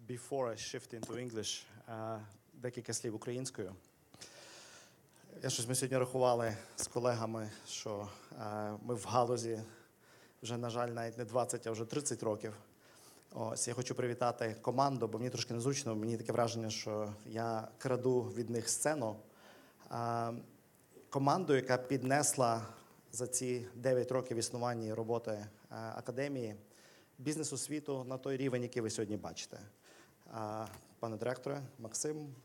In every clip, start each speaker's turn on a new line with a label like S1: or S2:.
S1: Before I shift into English, декілька слів українською. Ми сьогодні рахували з колегами, що ми в галузі вже, на жаль, навіть не 20, а вже 30 років. Ось, я хочу привітати команду, бо мені трошки незручно, мені таке враження, що я краду від них сцену. Команду, яка піднесла за ці 9 років існування і роботи академії бізнес-освіту на той рівень, який ви сьогодні бачите. Пане директоре, Максим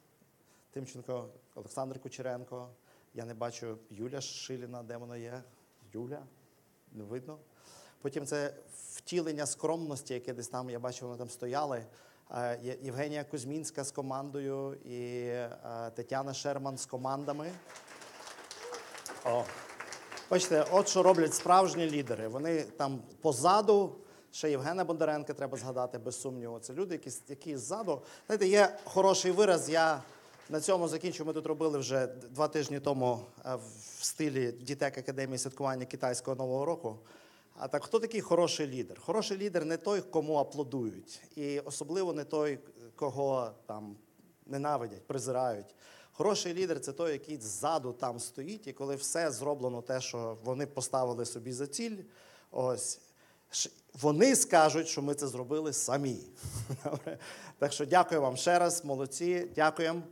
S1: Тимченко, Олександр Кучеренко, я не бачу Юля Шиліна, де вона є? Юля? Не видно. Потім це втілення скромності, яке десь там, я бачу, вони там стояли. Євгенія Кузьмінська з командою і Тетяна Шерман з командами. Бачите, от що роблять справжні лідери. Вони там позаду, ще Євгена Бондаренка треба згадати, без сумніву. Це люди, які ззаду. Знаєте, є хороший вираз, я на цьому закінчу. Ми тут робили вже 2 тижні тому в стилі Дітек Академії святкування китайського Нового року. А так, хто такий хороший лідер? Хороший лідер не той, кому аплодують. І особливо не той, кого там ненавидять, презирають. Хороший лідер – це той, який ззаду там стоїть, і коли все зроблено те, що вони поставили собі за ціль, ось, вони скажуть, що ми це зробили самі. Так що дякую вам ще раз, молодці, дякуємо.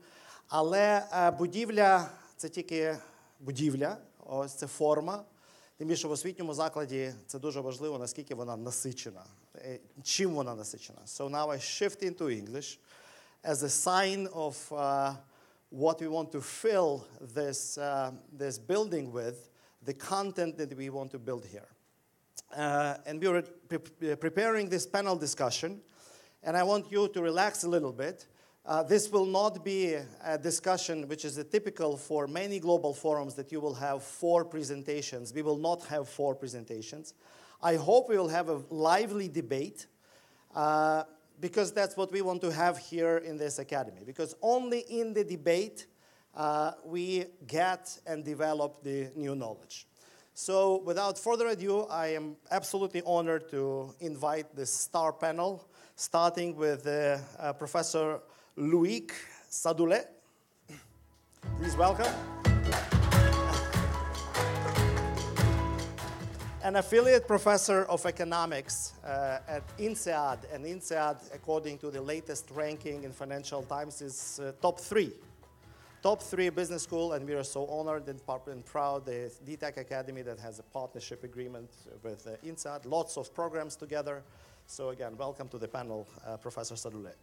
S1: Але будівля – це тільки будівля, ось це форма. Тим більше в освітньому закладі це дуже важливо, наскільки вона насичена. Чим вона насичена? So now I shift into English as a sign of what we want to fill this building with, the content that we want to build here. And we were preparing this panel discussion, and I want you to relax a little bit. This will not be a discussion which is typical for many global forums that you will have 4 presentations. We will not have 4 presentations. I hope we will have a lively debate because that's what we want to have here in this academy. Because only in the debate we get and develop the new knowledge. So without further ado, I am absolutely honored to invite the star panel, starting with Professor Loïc Sadoulet. Please welcome. An affiliate professor of economics at INSEAD. And INSEAD, according to the latest ranking in Financial Times, is top 3. Top 3 business school, and we are so honored and proud, the DTech Academy that has a partnership agreement with INSEAD, lots of programs together. So again, welcome to the panel, Professor Sadoulet.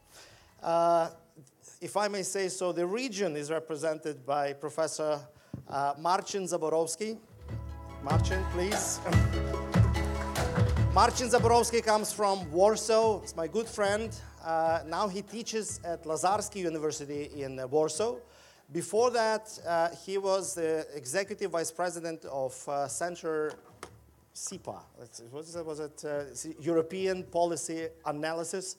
S1: If I may say so, the region is represented by Professor Marcin Zaborowski. Marcin, please. Marcin Zaborowski comes from Warsaw. He's my good friend. Now he teaches at Lazarski University in Warsaw. Before that, he was the executive vice president of Center CIPA. Was it European Policy Analysis?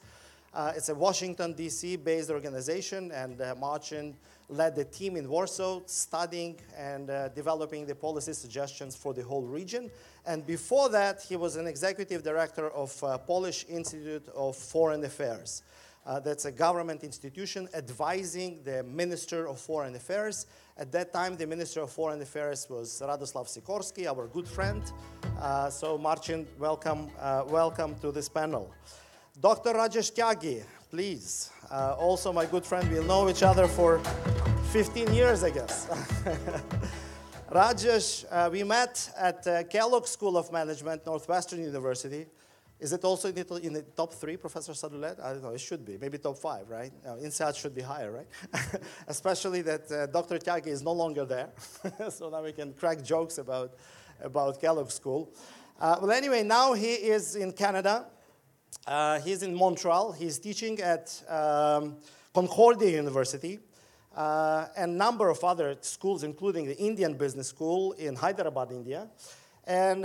S1: It's a Washington, D.C. based organization, and Marcin led the team in Warsaw, studying and developing the policy suggestions for the whole region. And before that, he was an executive director of Polish Institute of Foreign Affairs. That's a government institution advising the Minister of Foreign Affairs. At that time, the Minister of Foreign Affairs was Radosław Sikorski, our good friend. So Marcin, welcome to this panel. Dr. Rajesh Tyagi, please. Also my good friend. We'll know each other for 15 years, I guess. Rajesh, we met at Kellogg School of Management, Northwestern University. Is it also in the top 3, Professor Sadoulet? I don't know, it should be. Maybe top 5, right? INSEAD should be higher, right? Especially that Dr. Tyagi is no longer there. So now we can crack jokes about Kellogg School. Well, anyway, now he is in Canada. He's in Montreal. He's teaching at Concordia University and a number of other schools, including the Indian Business School in Hyderabad, India. And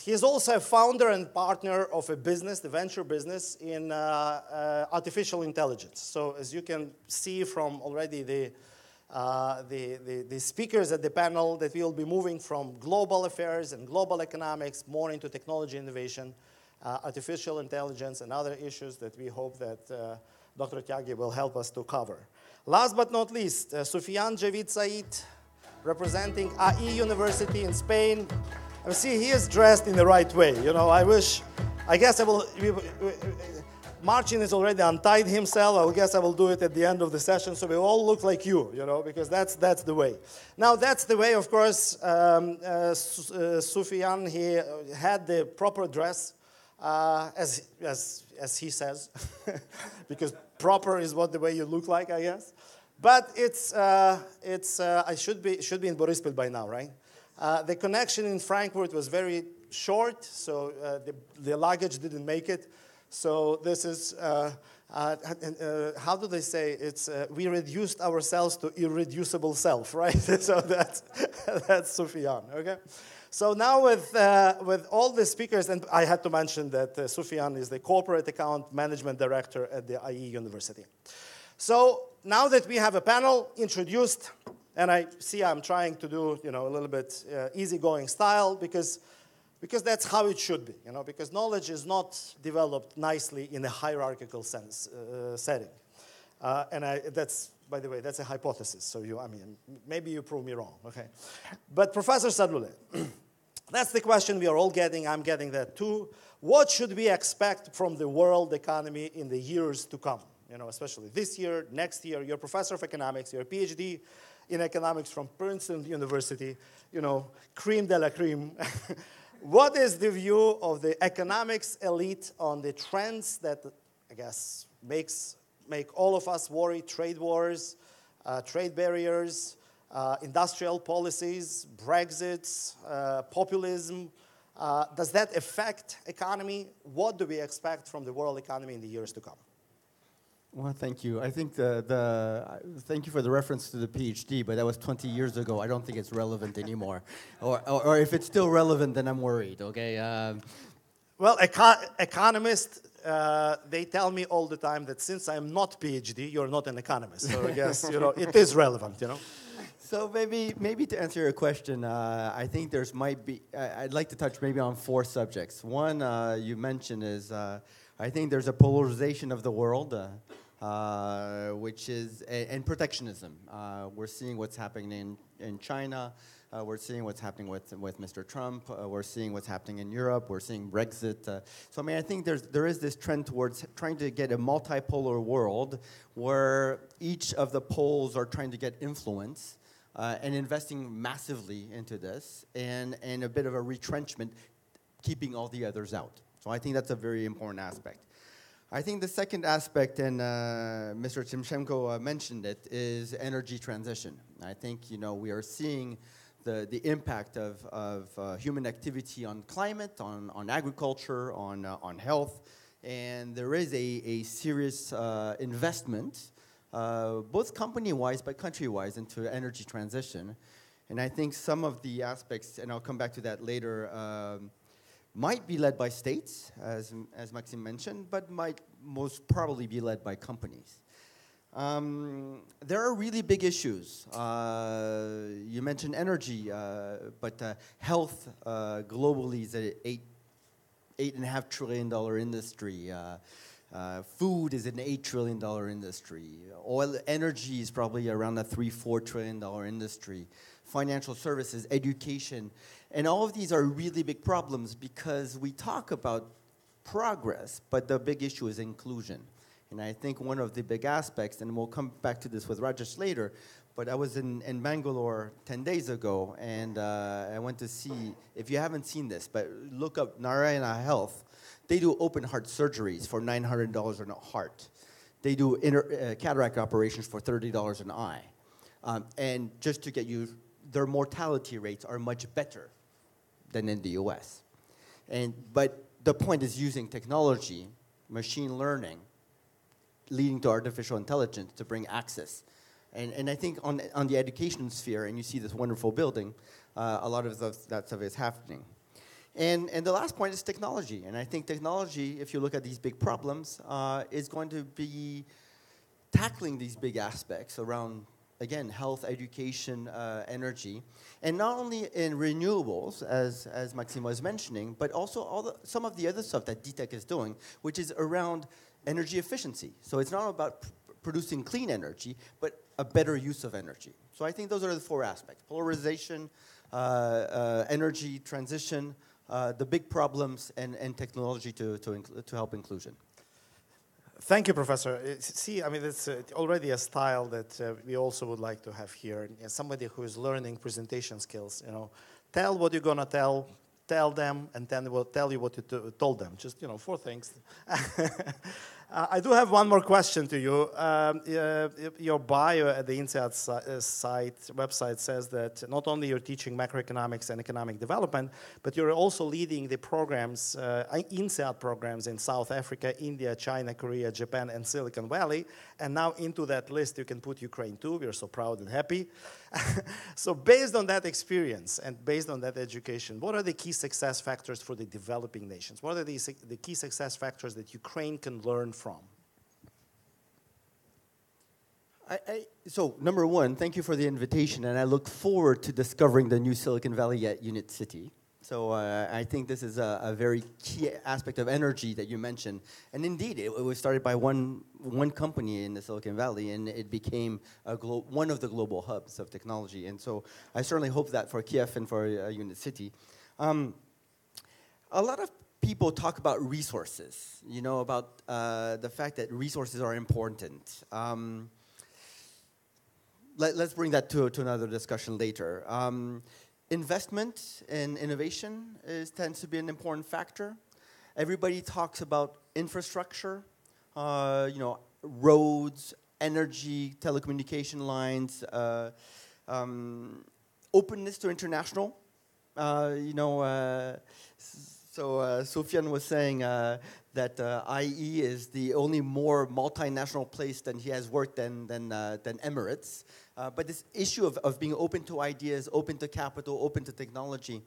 S1: he's also a founder and partner of a business, the venture business, in artificial intelligence. So as you can see from already the speakers at the panel, that we will be moving from global affairs and global economics more into technology innovation. artificial intelligence, and other issues that we hope that Dr. Tyagi will help us to cover. Last but not least, Sufyan Javid Said, representing AI University in Spain. And see, he is dressed in the right way. You know, I guess I will, Marcin has already untied himself. I guess I will do it at the end of the session, so we all look like you know, because that's the way. Now, that's the way, of course, Sufyan, he had the proper dress, as he says, because proper is what the way you look like, I guess. But I should be in Borispil by now, right? The connection in Frankfurt was very short, so the luggage didn't make it. So this is, how do they say? It's we reduced ourselves to irreducible self, right? So that's Sufyan, okay? So now with all the speakers, and I had to mention that Sufyan is the Corporate Account Management Director at the IE University. So now that we have a panel introduced, and I see I'm trying to do, you know, a little bit easygoing style because that's how it should be, you know, because knowledge is not developed nicely in a hierarchical sense setting. That's, by the way, that's a hypothesis. So maybe you prove me wrong, okay? But Professor Sadullah, that's the question we are all getting. I'm getting that too. What should we expect from the world economy in the years to come? You know, especially this year, next year. You're a professor of economics. You're a PhD in economics from Princeton University. You know, cream de la cream. What is the view of the economics elite on the trends that, I guess, make all of us worry? Trade wars, trade barriers, industrial policies, Brexit, populism. Does that affect economy? What do we expect from the world economy in the years to come?
S2: Well, thank you. I think thank you for the reference to the PhD, but that was 20 years ago. I don't think it's relevant anymore. or if it's still relevant, then I'm worried, okay?
S1: Well, economists, they tell me all the time that since I'm not PhD, you're not an economist. So I guess, you know, it is relevant, you know?
S2: So maybe to answer your question, I think I'd like to touch maybe on 4 subjects. One you mentioned is, I think there's a polarization of the world, which is, and protectionism. We're seeing what's happening in China. We're seeing what's happening with Mr. Trump. We're seeing what's happening in Europe. We're seeing Brexit. So I mean, I think there is this trend towards trying to get a multipolar world where each of the poles are trying to get influence and investing massively into this, and a bit of a retrenchment, keeping all the others out. So I think that's a very important aspect. I think the second aspect, and Mr. Timchenko mentioned it, is energy transition. I think, you know, we are seeing the impact of human activity on climate, on agriculture, on health, and there is a serious investment, both company-wise but country-wise, into energy transition. And I think some of the aspects, and I'll come back to that later, might be led by states, as Maxime mentioned, but might most probably be led by companies. There are really big issues. You mentioned energy, but health globally is an $8.5 trillion industry. Food is an $8 trillion industry. Oil, energy is probably around a $3-4 trillion industry. Financial services, education, and all of these are really big problems because we talk about progress, but the big issue is inclusion. And I think one of the big aspects, and we'll come back to this with Rajesh later, but I was in Bangalore 10 days ago, and I went to see, if you haven't seen this, but look up Narayana Health. They do open heart surgeries for $900 on a heart. They do cataract operations for $30 an eye. And just to get you, their mortality rates are much better than in the US. But the point is using technology, machine learning, leading to artificial intelligence to bring access. And I think on the education sphere, and you see this wonderful building, a lot of that stuff is happening. And the last point is technology. And I think technology, if you look at these big problems, is going to be tackling these big aspects around again, health, education, energy, and not only in renewables, as Maxime was mentioning, but also some of the other stuff that DTEC is doing, which is around energy efficiency. So it's not about producing clean energy, but a better use of energy. So I think those are the four aspects: polarization, energy transition, the big problems, and technology to help inclusion.
S1: Thank you, Professor. See, I mean, it's already a style that we also would like to have here. Somebody who is learning presentation skills, you know, tell what you're gonna tell them, and then we'll tell you what you told them. Just, you know, 4 things. I do have one more question to you. Your bio at the INSEAD website says that not only you're teaching macroeconomics and economic development, but you're also leading the programs, INSEAD programs in South Africa, India, China, Korea, Japan, and Silicon Valley. And now into that list, you can put Ukraine too. We're so proud and happy. So based on that experience and based on that education, what are the key success factors for the developing nations? What are the key success factors that Ukraine can learn from?
S2: So number one, thank you for the invitation, and I look forward to discovering the new Silicon Valley at Unit City. So I think this is a very key aspect of energy that you mentioned. And indeed, it was started by one company in the Silicon Valley, and it became one of the global hubs of technology. And so I certainly hope that for Kiev and for Unit City. A lot of people talk about resources, you know, about the fact that resources are important. Let's bring that to another discussion later. Investment in innovation tends to be an important factor. Everybody talks about infrastructure, you know, roads, energy, telecommunication lines, openness to international. You know, so Sofian was saying that IE is the only more multinational place than he has worked than Emirates. But this issue of being open to ideas, open to capital, open to technology.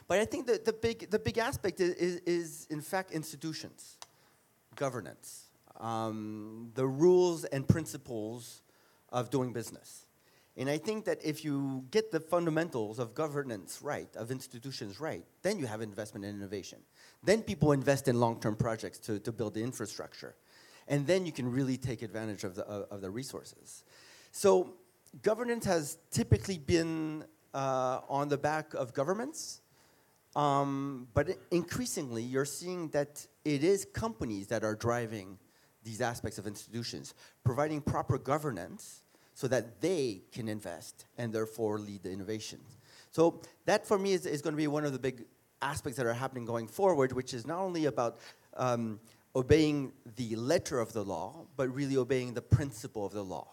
S2: But I think that the big aspect is in fact institutions, governance, the rules and principles of doing business. And I think that if you get the fundamentals of governance right, of institutions right, then you have investment in innovation. Then people invest in long-term projects to build the infrastructure. And then you can really take advantage of the resources. So governance has typically been on the back of governments, but increasingly you're seeing that it is companies that are driving these aspects of institutions, providing proper governance so that they can invest and therefore lead the innovation. So that for me is going to be one of the big aspects that are happening going forward, which is not only about obeying the letter of the law, but really obeying the principle of the law.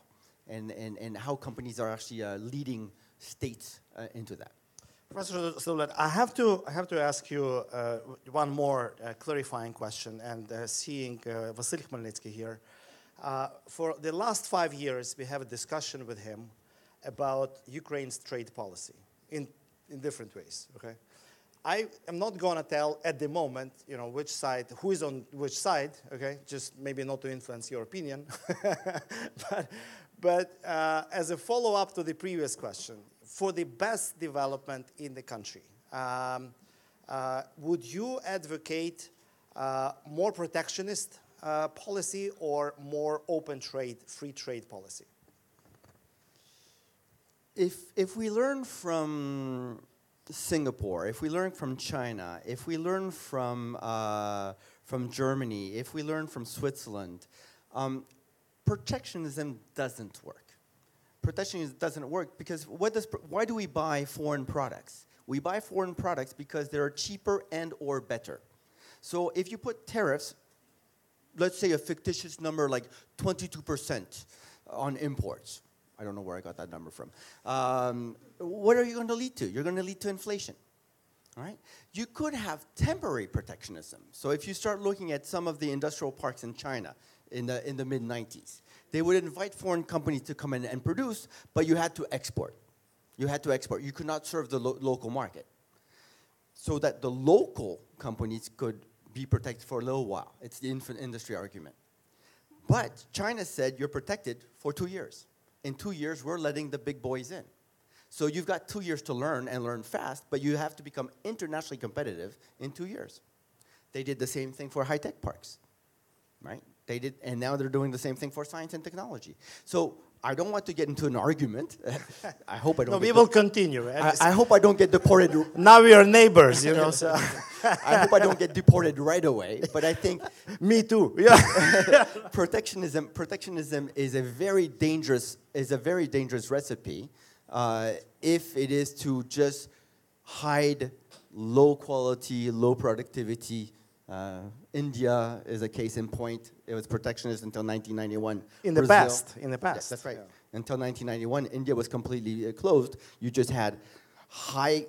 S2: And how companies are actually leading states into that.
S1: Professor Stolet, I have to ask you one more clarifying question, and seeing Vasyl Khmelnytsky here. For the last 5 years, we have a discussion with him about Ukraine's trade policy in different ways, okay? I am not going to tell at the moment, you know, which side, who is on which side, okay? Just maybe not to influence your opinion. But as a follow-up to the previous question, for the best development in the country, would you advocate more protectionist policy or more open trade, free trade policy?
S2: If we learn from Singapore, if we learn from China, if we learn from Germany, if we learn from Switzerland, protectionism doesn't work. Protectionism doesn't work because why do we buy foreign products? We buy foreign products because they're cheaper and or better. So if you put tariffs, let's say a fictitious number like 22% on imports. I don't know where I got that number from. What are you going to lead to? You're going to lead to inflation. All right? You could have temporary protectionism. So if you start looking at some of the industrial parks in China in the mid-90s, they would invite foreign companies to come in and produce, but you had to export. You had to export. You could not serve the local market. So that the local companies could be protected for a little while. It's the infant industry argument. But China said you're protected for 2 years. In 2 years, we're letting the big boys in. So you've got 2 years to learn and learn fast, but you have to become internationally competitive in 2 years. They did the same thing for high-tech parks, right? They did, and now they're doing the same thing for science and technology. So I don't want to get into an argument. I hope I don't.
S1: No, we will continue.
S2: I hope I don't get deported.
S1: Now we are neighbors, you know. So.
S2: I hope I don't get deported right away. But I think
S1: me too. Yeah.
S2: protectionism is a very dangerous recipe if it is to just hide low quality, low productivity. India is a case in point. It was protectionist until 1991.
S1: In the past.
S2: Yes, that's right. Yeah. Until 1991, India was completely closed. You just had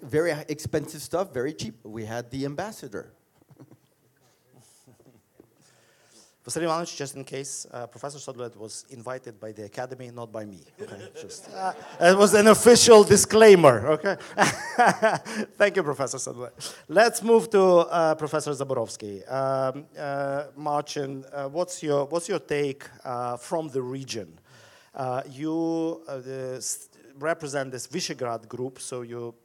S2: very expensive stuff, very cheap. We had the ambassador.
S1: Vassily Ivanovich, just in case, Professor Sodlet was invited by the Academy, not by me. Okay, it was an official disclaimer. Okay, thank you, Professor Sodlet. Let's move to Professor Zaborovsky. Marcin, what's your take from the region? You represent this Visegrad group, so you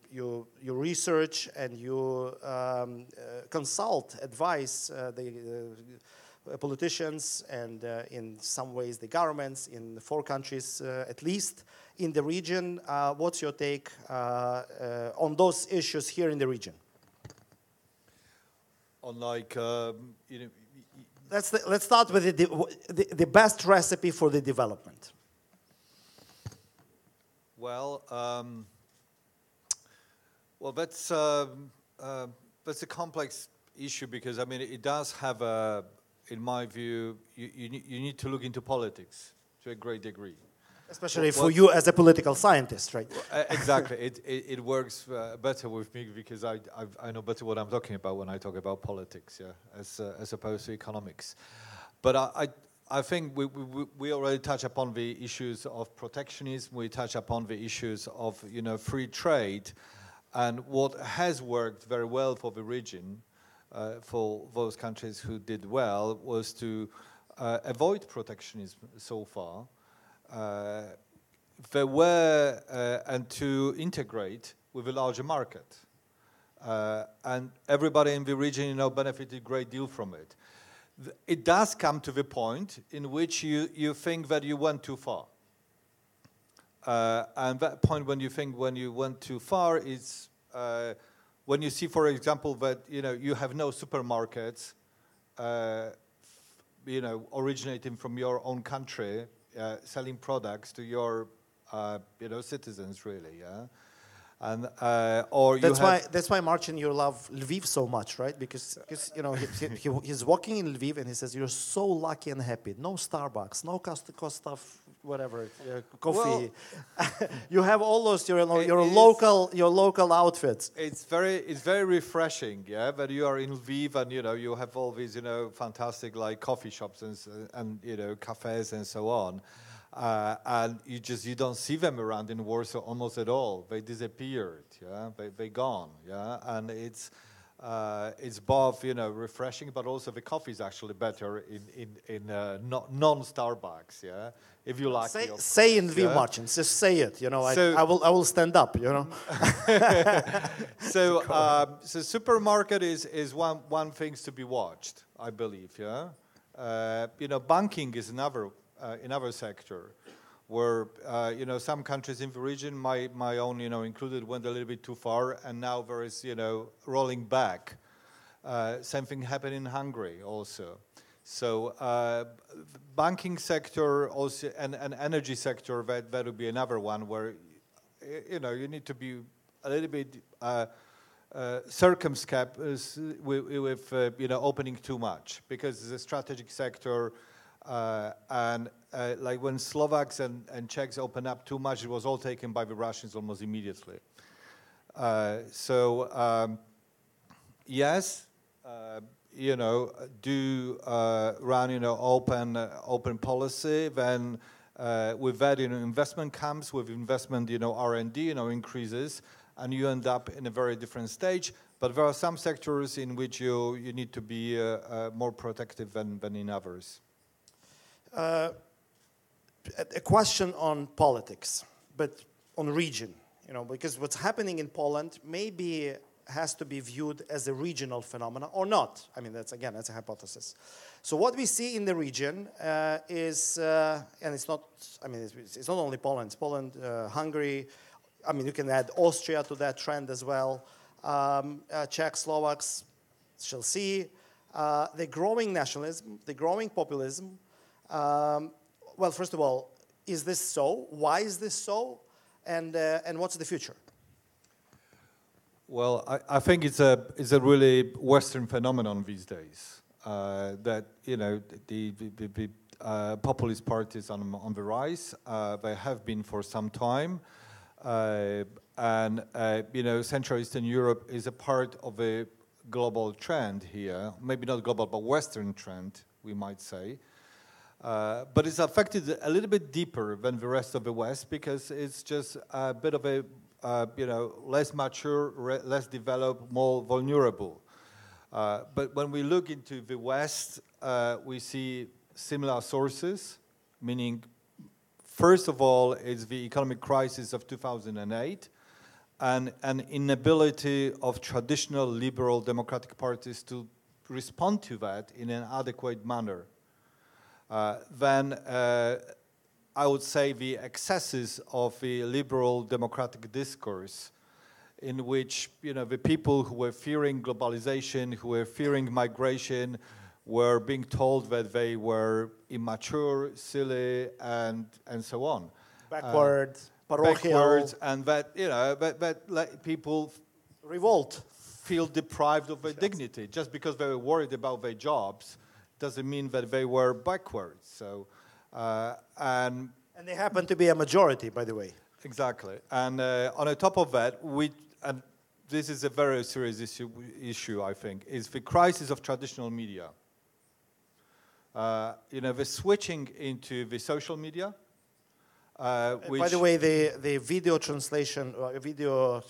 S1: research and you consult, advise the politicians and in some ways the governments in the 4 countries at least in the region. What's your take on those issues here in the region?
S3: On
S1: let's start with the best recipe for the development.
S3: Well, that's a complex issue because I mean it does have a. In my view, you need to look into politics to a great degree.
S1: Especially for you as a political scientist, right?
S3: Exactly. It works better with me because I know better what I'm talking about when I talk about politics, yeah, as opposed to economics. But I think we already touch upon the issues of protectionism. We touch upon the issues of free trade, and what has worked very well for the region. For those countries who did well was to avoid protectionism so far. There were and to integrate with a larger market, and everybody in the region benefited a great deal from it. It does come to the point in which you think that you went too far, and that point when you went too far is. When you see, for example, that you have no supermarkets, originating from your own country, selling products to your, citizens, really, yeah, and or
S1: that's why Marcin, you love Lviv so much, right? Because he's walking in Lviv and he says you're so lucky and happy. No Starbucks, no Costco stuff. Whatever, coffee. Well, you have all those your local outfits.
S3: It's very refreshing, yeah. That you are in Lviv and you have all these fantastic like coffee shops and cafes and so on, and you don't see them around in Warsaw almost at all. They disappeared, yeah. They gone, yeah. And it's both refreshing, but also the coffee is actually better in non-Starbucks, yeah. If you like,
S1: say in Lviv, Marcin. Just say it. I will stand up.
S3: So supermarket is one thing to be watched, I believe. Yeah. Banking is another sector where some countries in the region, my own included, went a little bit too far, and now there is rolling back. Same thing happened in Hungary also. So banking sector also and energy sector that would be another one where you need to be a little bit circumspect with opening too much, because it's a strategic sector, and like when Slovaks and Czechs open up too much, it was all taken by the Russians almost immediately. Yes. Do run open policy. Then with that, investment comes. With investment, R&D, increases, and you end up in a very different stage. But there are some sectors in which you need to be more protective than in others.
S1: a question on politics, but on region, because what's happening in Poland maybe has to be viewed as a regional phenomenon or not. I mean, that's a hypothesis. So what we see in the region is, and it's not only Poland, it's Poland, Hungary. I mean, you can add Austria to that trend as well. Czech, Slovaks shall see. The growing nationalism, the growing populism. Well, first of all, is this so? Why is this so? And what's the future?
S3: Well, I think it's a really Western phenomenon these days. That the populist parties on the rise. They have been for some time, and Central Eastern Europe is a part of a global trend here. Maybe not global, but Western trend, we might say. But it's affected a little bit deeper than the rest of the West because it's just a bit of a less mature, less developed, more vulnerable. But when we look into the West, we see similar sources, meaning, first of all, it's the economic crisis of 2008 and an inability of traditional liberal democratic parties to respond to that in an adequate manner. Then I would say the excesses of the liberal democratic discourse in which the people who were fearing globalization, who were fearing migration, were being told that they were immature, silly, and so on.
S1: Backwards,
S3: backwards, and that that people
S1: revolt,
S3: feel deprived of their dignity just because they were worried about their jobs. Doesn't mean that they were backwards. So, and
S1: they happen to be a majority, by the way.
S3: Exactly. And on the top of that, and this is a very serious issue, I think, is the crisis of traditional media. The switching into the social media.
S1: By the way, the video translation, video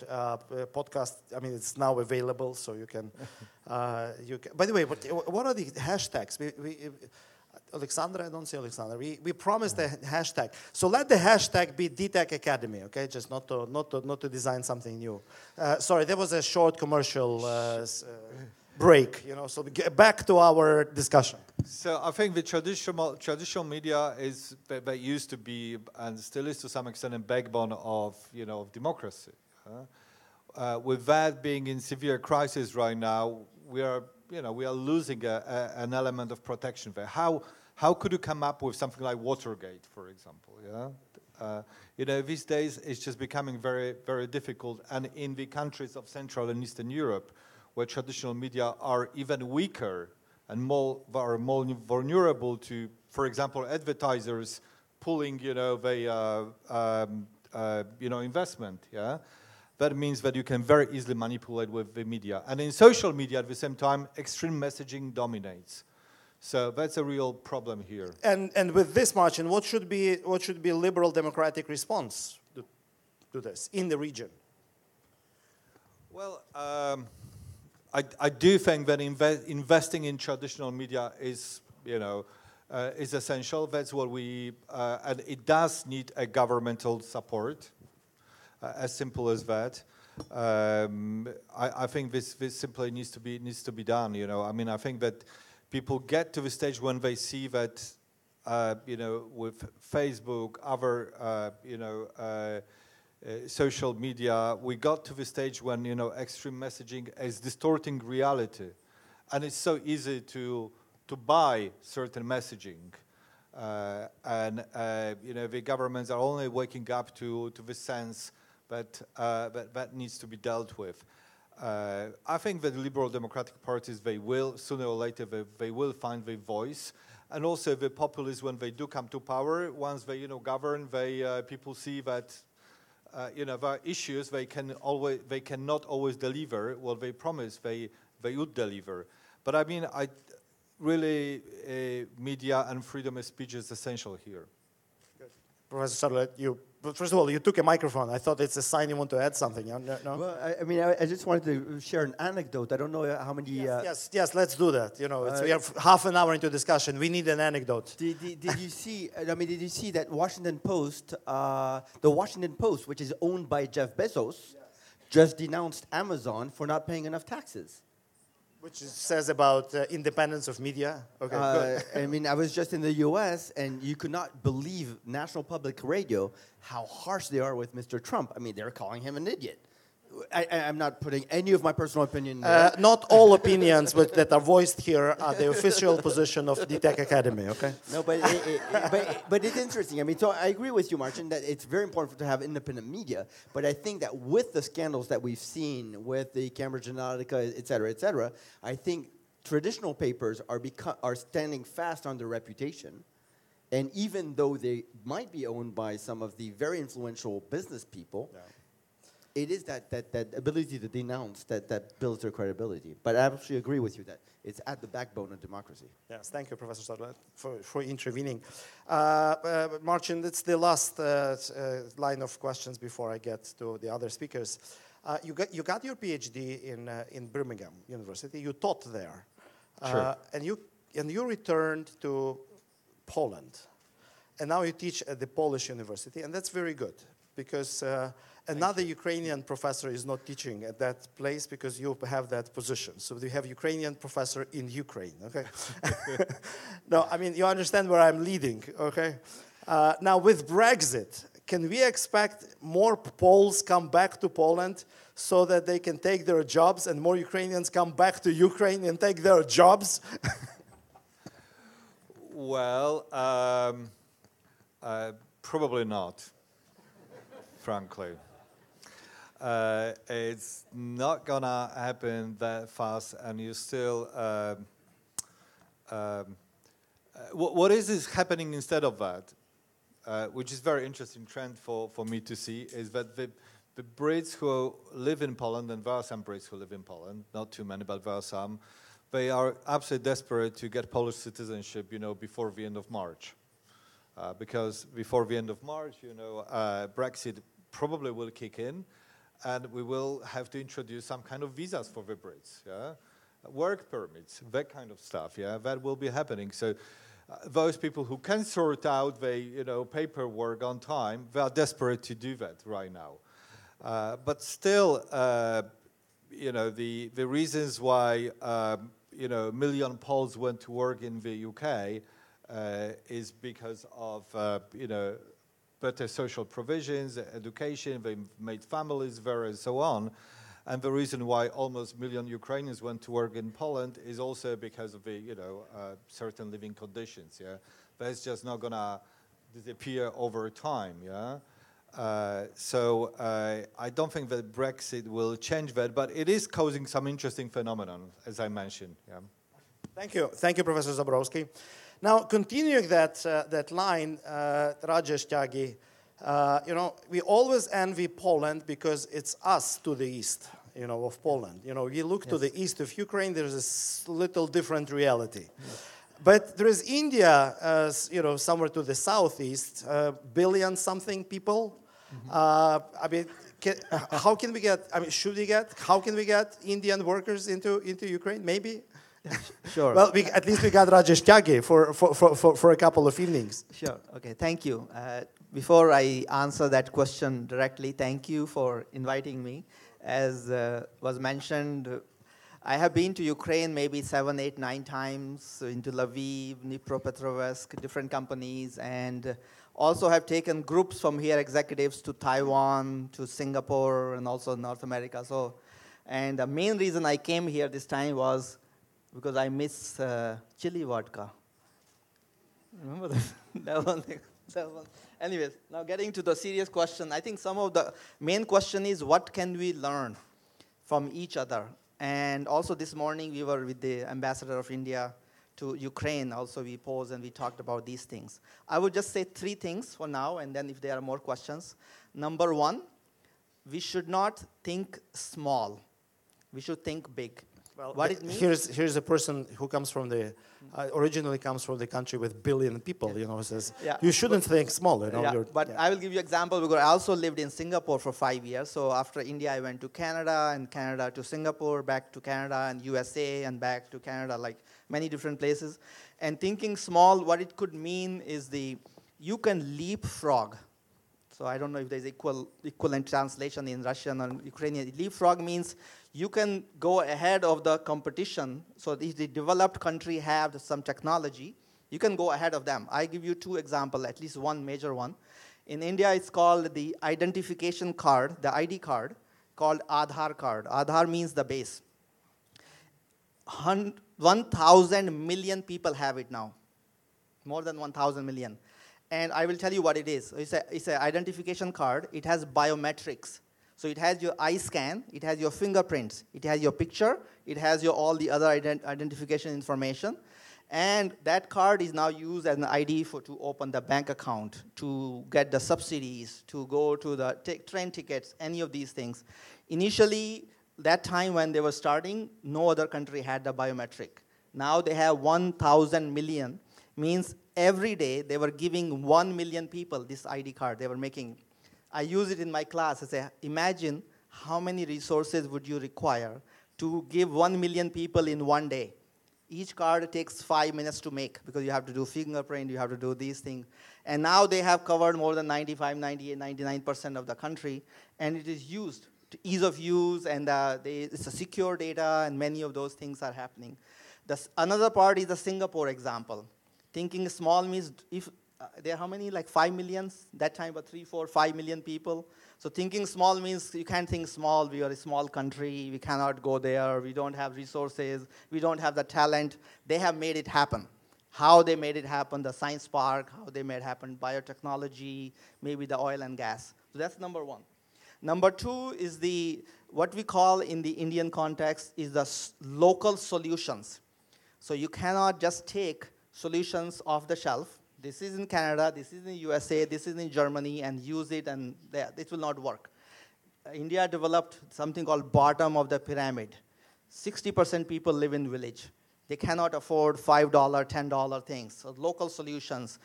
S1: podcast, I mean, it's now available, so you can. By the way, what are the hashtags? Alexandra, I don't see Alexandra. We promised a hashtag, so let the hashtag be DTech Academy, okay? Just not to design something new. Sorry, there was a short commercial break, So back to our discussion.
S3: So I think the traditional media is that used to be and still is to some extent a backbone of of democracy. With that being in severe crisis right now, we are losing an element of protection there. How could you come up with something like Watergate, for example? These days it's just becoming very, very difficult, and in the countries of Central and Eastern Europe, where traditional media are even weaker and more vulnerable to, for example, advertisers pulling, investment. That means that you can very easily manipulate with the media. And in social media, at the same time, extreme messaging dominates. So that's a real problem here.
S1: And with this, Marcin, what should be liberal democratic response to this in the region?
S3: Well, I do think that investing in traditional media is essential. That's what and it does need a governmental support. As simple as that. I think this simply needs to be done. I mean, I think that people get to the stage when they see that, with Facebook, other, social media, we got to the stage when extreme messaging is distorting reality, and it's so easy to buy certain messaging. The governments are only waking up to the sense that needs to be dealt with. I think that the liberal democratic parties, they will, sooner or later, they will find their voice. And also the populists, when they do come to power, once they, govern, people see that, there are issues they cannot always deliver what they promise they would deliver. But I mean, media and freedom of speech is essential here.
S1: Professor Sarlet, you But first of all, you took a microphone. I thought it's a sign you want to add something. No?
S2: Well, I mean, I just wanted to share an anecdote. I don't know how many...
S1: Yes, let's do that. You know, we have half an hour into discussion. We need an anecdote.
S2: Did you see? I mean, did you see that Washington Post? The Washington Post, which is owned by Jeff Bezos, just denounced Amazon for not paying enough taxes.
S1: Which says about independence of media. Okay, good.
S2: I mean, I was just in the U.S., and you could not believe National Public Radio how harsh they are with Mr. Trump. I mean, they're calling him an idiot. I'm not putting any of my personal opinion there.
S1: Not all opinions that are voiced here are the official position of the Tech Academy, okay?
S2: No, but it's interesting. I mean, so I agree with you, Martin, that it's very important to have independent media. But I think that with the scandals that we've seen with the Cambridge Analytica, et cetera, I think traditional papers are standing fast on their reputation. And even though they might be owned by some of the very influential business people, it is that ability to denounce that builds their credibility. But I absolutely agree with you that it's at the backbone of democracy.
S1: Yes, thank you, Professor Stadler, for intervening. Marcin, that's the last line of questions before I get to the other speakers. You got your PhD in Birmingham University. You taught there.
S3: Sure.
S1: And you returned to Poland. And now you teach at the Polish university, and that's very good. Because another Ukrainian professor is not teaching at that place because you have that position. So you have Ukrainian professor in Ukraine, okay? No, I mean, you understand where I'm leading, okay? Now, with Brexit, can we expect more Poles come back to Poland so that they can take their jobs and more Ukrainians come back to Ukraine and take their jobs?
S3: Well, probably not. Frankly, it's not gonna happen that fast, and you still. What is happening instead of that, which is very interesting trend for me to see, is that the Brits who live in Poland, and there are some Brits who live in Poland, not too many, but there are some, they are absolutely desperate to get Polish citizenship, before the end of March, because before the end of March, Brexit probably will kick in, and we will have to introduce some kind of visas for the Brits, work permits, that kind of stuff, that will be happening. So those people who can sort out the paperwork on time, they are desperate to do that right now. But still, the reasons why a million Poles went to work in the UK is because of better social provisions, education, they made families there and so on. And the reason why almost a million Ukrainians went to work in Poland is also because of the, certain living conditions, That's just not gonna disappear over time, So I don't think that Brexit will change that, but it is causing some interesting phenomenon, as I mentioned,
S1: Thank you, Professor Zabrowski. Now, continuing that line, Rajesh Tyagi, we always envy Poland because it's us to the east, of Poland. We look to the east of Ukraine, there's a little different reality. Yes. But there is India, somewhere to the southeast, billion-something people. Mm-hmm. I mean, how can we get, how can we get Indian workers into Ukraine? Maybe?
S4: Sure.
S1: Well, at least we got Rajesh Tyagi for a couple of evenings.
S4: Sure. Okay. Thank you. Before I answer that question directly, thank you for inviting me. As was mentioned, I have been to Ukraine maybe 7, 8, 9 times, into Lviv, Dnipropetrovsk, different companies, and also have taken groups from here, executives, to Taiwan, to Singapore, and also North America. And the main reason I came here this time was because I miss chili vodka. Remember that? That one. Anyways, now getting to the serious question, I think some of the main question is what can we learn from each other? And also this morning we were with the ambassador of India to Ukraine. Also we posed and we talked about these things. I would just say 3 things for now, and then if there are more questions. Number 1, we should not think small. We should think big.
S1: Well,
S4: What it means?
S1: here's a person who comes from originally comes from the country with billion people, says,
S4: Yeah.
S1: you shouldn't think small,
S4: Yeah, but I will give you example because I also lived in Singapore for 5 years. So after India, I went to Canada, and Canada to Singapore, back to Canada, and USA, and back to Canada, like many different places. And thinking small, what it could mean is you can leapfrog. So I don't know if there's equivalent translation in Russian or Ukrainian. Leapfrog means you can go ahead of the competition. So if the developed country have some technology, you can go ahead of them. I give you 2 examples, at least one major one. In India, it's called the identification card, the ID card, called Aadhaar card. Aadhaar means the base. 1,000 million people have it now, more than 1,000 million. And I will tell you what it is. It's an identification card. It has biometrics. So it has your eye scan, it has your fingerprints, it has your picture, it has all the other identification information. And that card is now used as an ID to open the bank account, to get the subsidies, to go to the train tickets, any of these things. Initially, that time when they were starting, no other country had the biometric. Now they have 1,000 million, means every day they were giving 1 million people this ID card they were making. I use it in my class. I say, imagine how many resources would you require to give 1 million people in one day. Each card takes 5 minutes to make because you have to do fingerprint, you have to do these things. And now they have covered more than 95, 98, 99% of the country, and it is used to ease of use, and it's a secure data, and many of those things are happening. Another part is the Singapore example. Thinking small means if there are how many, like 5 million that time, but 3, 4, 5 million people. So thinking small means you can't think small. We are a small country. We cannot go there. We don't have resources. We don't have the talent. They have made it happen. How they made it happen, the science park, how they made it happen, biotechnology, maybe the oil and gas. So that's number 1. Number 2 is what we call in the Indian context is the local solutions. So you cannot just take solutions off the shelf. This is in Canada, this is in USA, this is in Germany, and use it, and it will not work. India developed something called bottom of the pyramid. 60% people live in village. They cannot afford $5, $10 things. So local solutions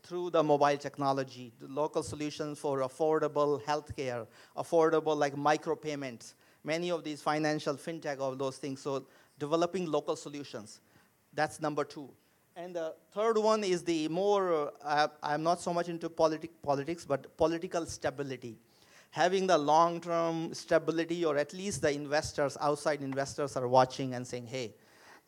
S4: through the mobile technology, the local solutions for affordable healthcare, affordable like micropayments, many of these financial fintech, all those things. So developing local solutions. That's number 2. And the third one is the more, I'm not so much into politics, but political stability. Having the long-term stability, or at least the investors, outside investors are watching and saying, hey,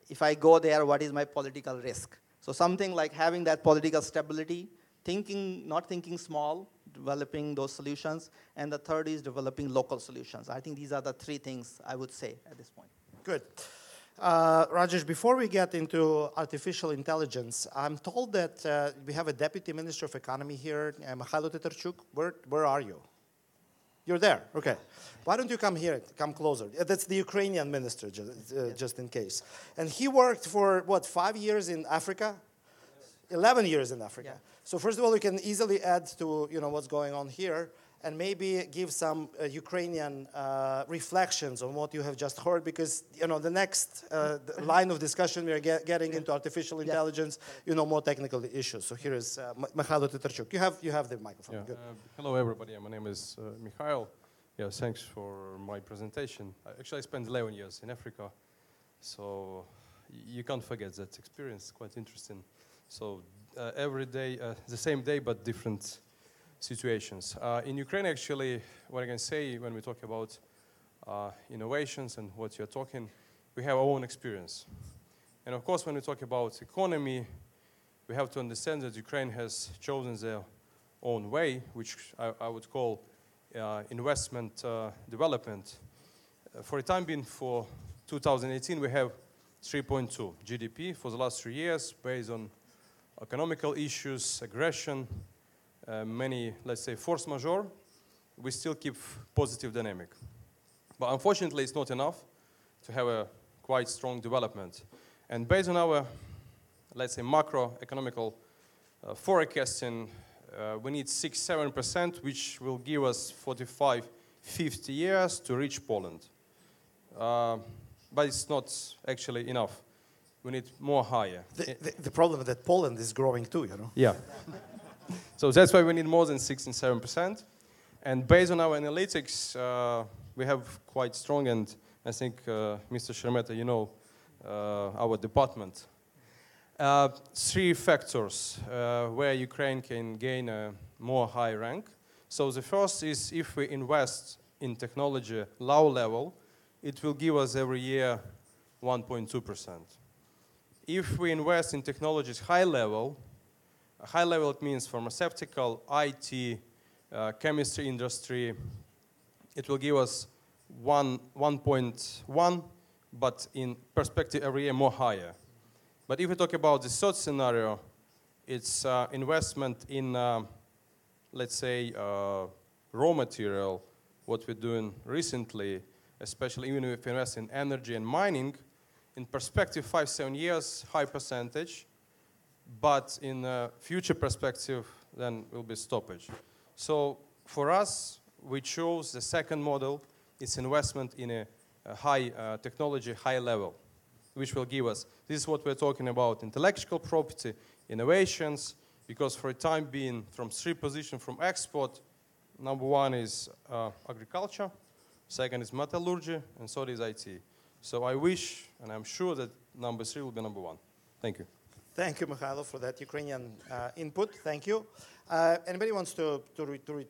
S4: if I go there, what is my political risk? So something like having that political stability, not thinking small, developing those solutions, and the third is developing local solutions. I think these are the 3 things I would say at this point.
S1: Good. Rajesh, before we get into artificial intelligence, I'm told that we have a Deputy Minister of Economy here, Mikhailo Titarchuk. Where are you? You're there, okay. Why don't you come here, come closer? That's the Ukrainian minister, just in case. And he worked for, 5 years in Africa? 11 years in Africa.
S4: Yeah.
S1: So first of all, you can easily add to what's going on here, and maybe give some Ukrainian reflections on what you have just heard, because the next line of discussion we are getting into artificial intelligence, more technical issues. So here is Mikhailo Titarchuk. You have the microphone.
S5: Yeah.
S1: Good.
S5: Hello, everybody. My name is Mikhail. Yeah, thanks for my presentation. Actually, I spent 11 years in Africa, so you can't forget that experience. Quite interesting. So every day, the same day, but different situations. In Ukraine, actually, what I can say when we talk about innovations and what you're talking, we have our own experience. And of course, when we talk about economy, we have to understand that Ukraine has chosen their own way, which I would call investment development. For the time being, for 2018, we have 3.2 GDP for the last 3 years, based on economical issues, aggression, many, let's say, force majeure. We still keep positive dynamic. But unfortunately, it's not enough to have a quite strong development. And based on our, let's say, macroeconomical forecasting, we need 6-7%, which will give us 45-50 years to reach Poland. but it's not actually enough. We need more higher.
S1: The problem is that Poland is growing too, you know.
S5: Yeah. So that's why we need more than 67%. And based on our analytics, we have quite strong, and I think, Mr. Shermeta, you know our department. 3 factors where Ukraine can gain a more high rank. So the first is if we invest in technology low level, it will give us every year 1.2%. If we invest in technologies high level it means pharmaceutical, IT, chemistry industry, it will give us 1.1, but in perspective every year more higher. But if we talk about the third scenario, it's investment in, let's say, raw material, what we're doing recently, especially even if we invest in energy and mining, in perspective 5-7 years, high percentage, but in future perspective, then will be stoppage. So for us, we chose the second model. It's investment in a high technology, high level, which will give us, this is what we're talking about, intellectual property, innovations, because for a time being, from 3 positions from export, number 1 is agriculture, second is metallurgy, and third is IT. So I wish, and I'm sure that number 3 will be number 1. Thank you.
S1: Thank you, Mikhailo, for that Ukrainian input. Thank you. Anybody wants to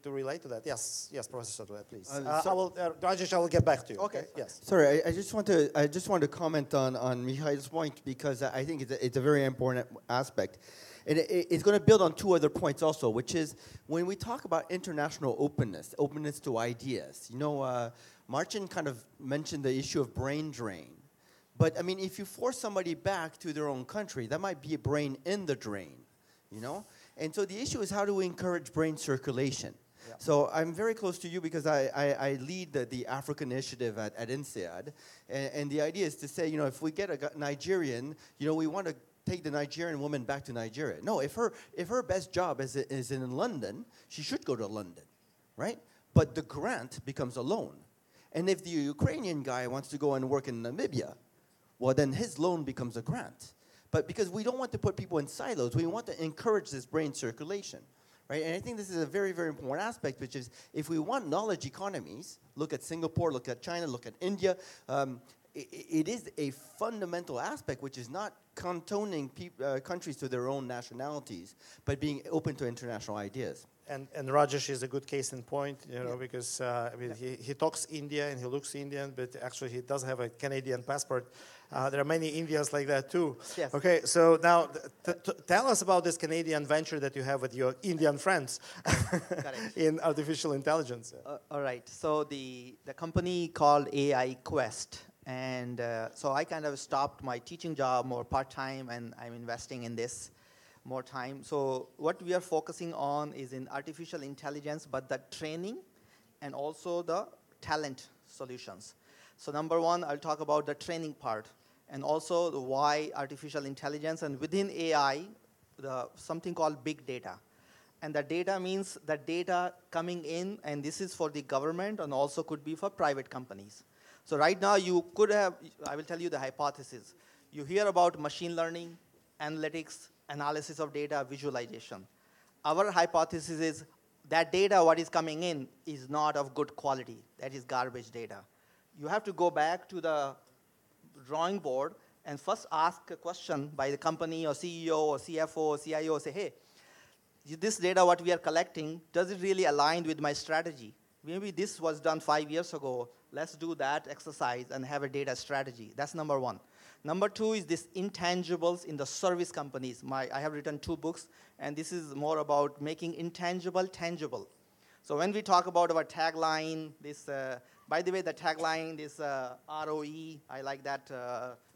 S1: relate to that? Yes, Professor Sadulay, please. Rajesh, I will get back to you.
S2: Okay.
S1: Yes.
S2: Sorry, I just want to comment on Mikhail's point, because I think it's a very important aspect. And it's going to build on 2 other points also, which is when we talk about international openness to ideas. You know, Marcin kind of mentioned the issue of brain drain. But, I mean, if you force somebody back to their own country, that might be a brain in the drain, you know? And so the issue is, how do we encourage brain circulation? Yeah. So I'm very close to you because I lead the African initiative at INSEAD. And the idea is to say, you know, if we get a Nigerian, you know, we want to take the Nigerian woman back to Nigeria. No, if her best job is in London, she should go to London, right? But the grant becomes a loan. And if the Ukrainian guy wants to go and work in Namibia, well, then his loan becomes a grant. But because we don't want to put people in silos, we want to encourage this brain circulation, right? And I think this is a very, very important aspect, which is if we want knowledge economies, look at Singapore, look at China, look at India, it is a fundamental aspect, which is not cantoning countries to their own nationalities, but being open to international ideas.
S1: And Rajesh is a good case in point, you know, because I mean, he talks Indian and he looks Indian, but actually he does have a Canadian passport. There are many Indians like that too.
S4: Yes.
S1: Okay, so now tell us about this Canadian venture that you have with your Indian friends in artificial intelligence.
S4: All right, so the company called AI Quest. And so I kind of stopped my teaching job more part-time, and I'm investing in this more time. So what we are focusing on is in artificial intelligence, but the training and also the talent solutions. So number 1, I'll talk about the training part, and also the why artificial intelligence, and within AI, something called big data. And the data means the data coming in, and this is for the government and also could be for private companies. So right now you could have, I will tell you the hypothesis. You hear about machine learning, analytics, analysis of data, visualization. Our hypothesis is that data, what is coming in, is not of good quality. That is garbage data. You have to go back to the drawing board and first ask a question by the company or CEO or CFO or CIO, say, hey, this data what we are collecting, does it really align with my strategy? Maybe this was done 5 years ago. Let's do that exercise and have a data strategy. That's number 1. Number 2 is this intangibles in the service companies. I have written 2 books, and this is more about making intangible tangible. So when we talk about our tagline, this, by the way, the tagline, this ROE, I like that,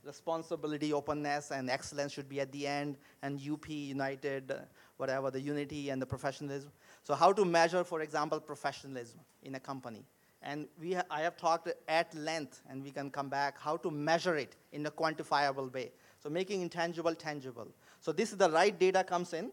S4: responsibility, openness, and excellence should be at the end, and UP, United, whatever, the unity and the professionalism. So how to measure, for example, professionalism in a company. And I have talked at length, and we can come back, how to measure it in a quantifiable way. So making intangible tangible. So this is the right data comes in,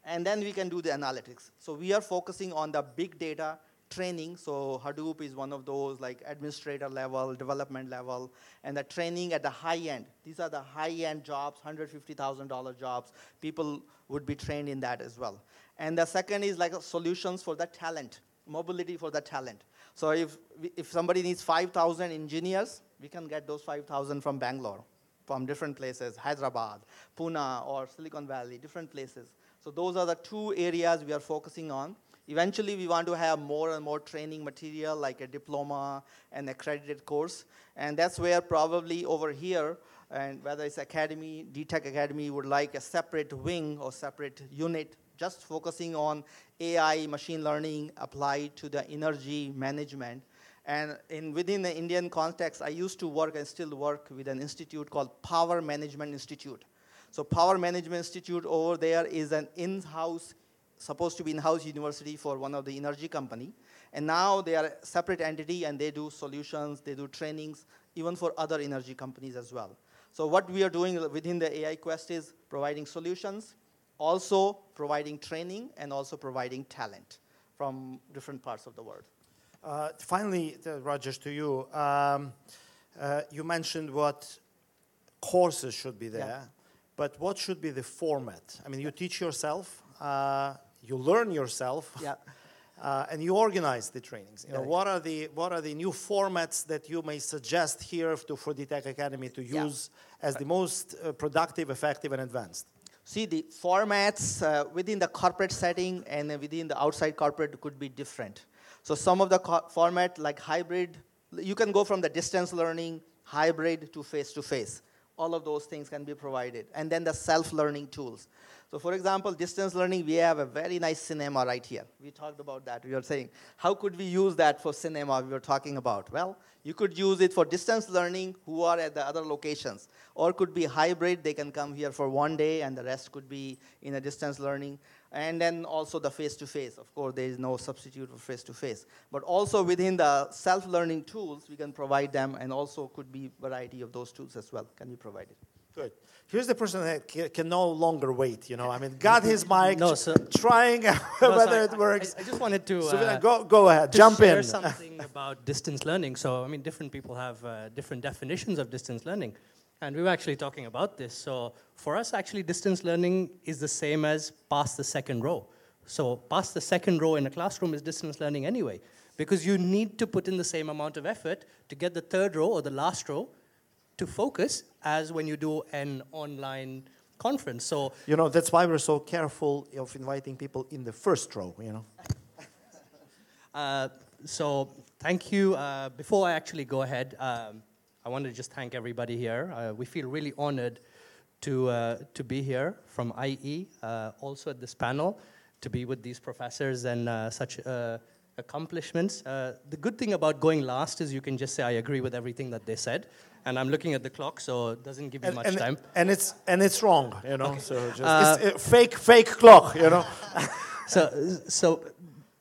S4: and then we can do the analytics. So we are focusing on the big data, training. So Hadoop is one of those, like administrator level, development level, and the training at the high end. These are the high-end jobs, $150,000 jobs. People would be trained in that as well. And the second is like solutions for the talent, mobility for the talent. So if somebody needs 5,000 engineers, we can get those 5,000 from Bangalore, from different places, Hyderabad, Pune, or Silicon Valley, different places. So those are the two areas we are focusing on. Eventually, we want to have more and more training material, like a diploma and accredited course. And that's where probably over here, and whether it's Academy, DTech Academy would like a separate wing or separate unit just focusing on AI, machine learning applied to the energy management. And within the Indian context, I used to work and still work with an institute called Power Management Institute. So Power Management Institute over there is an in-house, supposed to be in-house university for one of the energy company. And now they are a separate entity and they do solutions, they do trainings, even for other energy companies as well. So what we are doing within the AI Quest is providing solutions, also providing training, and also providing talent from different parts of the world.
S1: Finally, Rajesh, to you. You mentioned what courses should be there, but what should be the format? I mean, you teach yourself, you learn yourself, and you organize the trainings. You know, what are the new formats that you may suggest here for the Tech Academy to use as the most productive, effective, and advanced?
S4: See, the formats within the corporate setting and within the outside corporate could be different. So some of the format like hybrid, you can go from the distance learning, hybrid to face-to-face. All of those things can be provided. And then the self-learning tools. So for example, distance learning, we have a very nice cinema right here. We talked about that. We were saying, how could we use that for cinema we were talking about? Well, you could use it for distance learning who are at the other locations. Or could be hybrid. They can come here for one day and the rest could be in a distance learning. And then also the face-to-face. Of course, there is no substitute for face-to-face. But also within the self-learning tools, we can provide them, and also could be variety of those tools as well. Can you provide it?
S1: Good. Here's the person that can no longer wait, you know. I mean, got his mic,
S6: No, sir.
S1: trying whether it works.
S6: I just wanted to
S1: So go ahead,
S6: to
S1: jump
S6: share
S1: in.
S6: something about distance learning. So, I mean, different people have different definitions of distance learning. And we were actually talking about this. So for us, actually, distance learning is the same as pass the second row. So pass the second row in a classroom is distance learning anyway, because you need to put in the same amount of effort to get the third row or the last row to focus as when you do an online conference. So,
S1: you know, that's why we're so careful of inviting people in the first row, you know.
S6: So thank you. Before I actually go ahead, I want to just thank everybody here. We feel really honored to be here from IE, also at this panel, to be with these professors and such accomplishments. The good thing about going last is you can just say, I agree with everything that they said. And I'm looking at the clock, so it doesn't give you much time.
S1: And it's wrong, you know. Okay. So just, it's fake clock, you know.
S6: So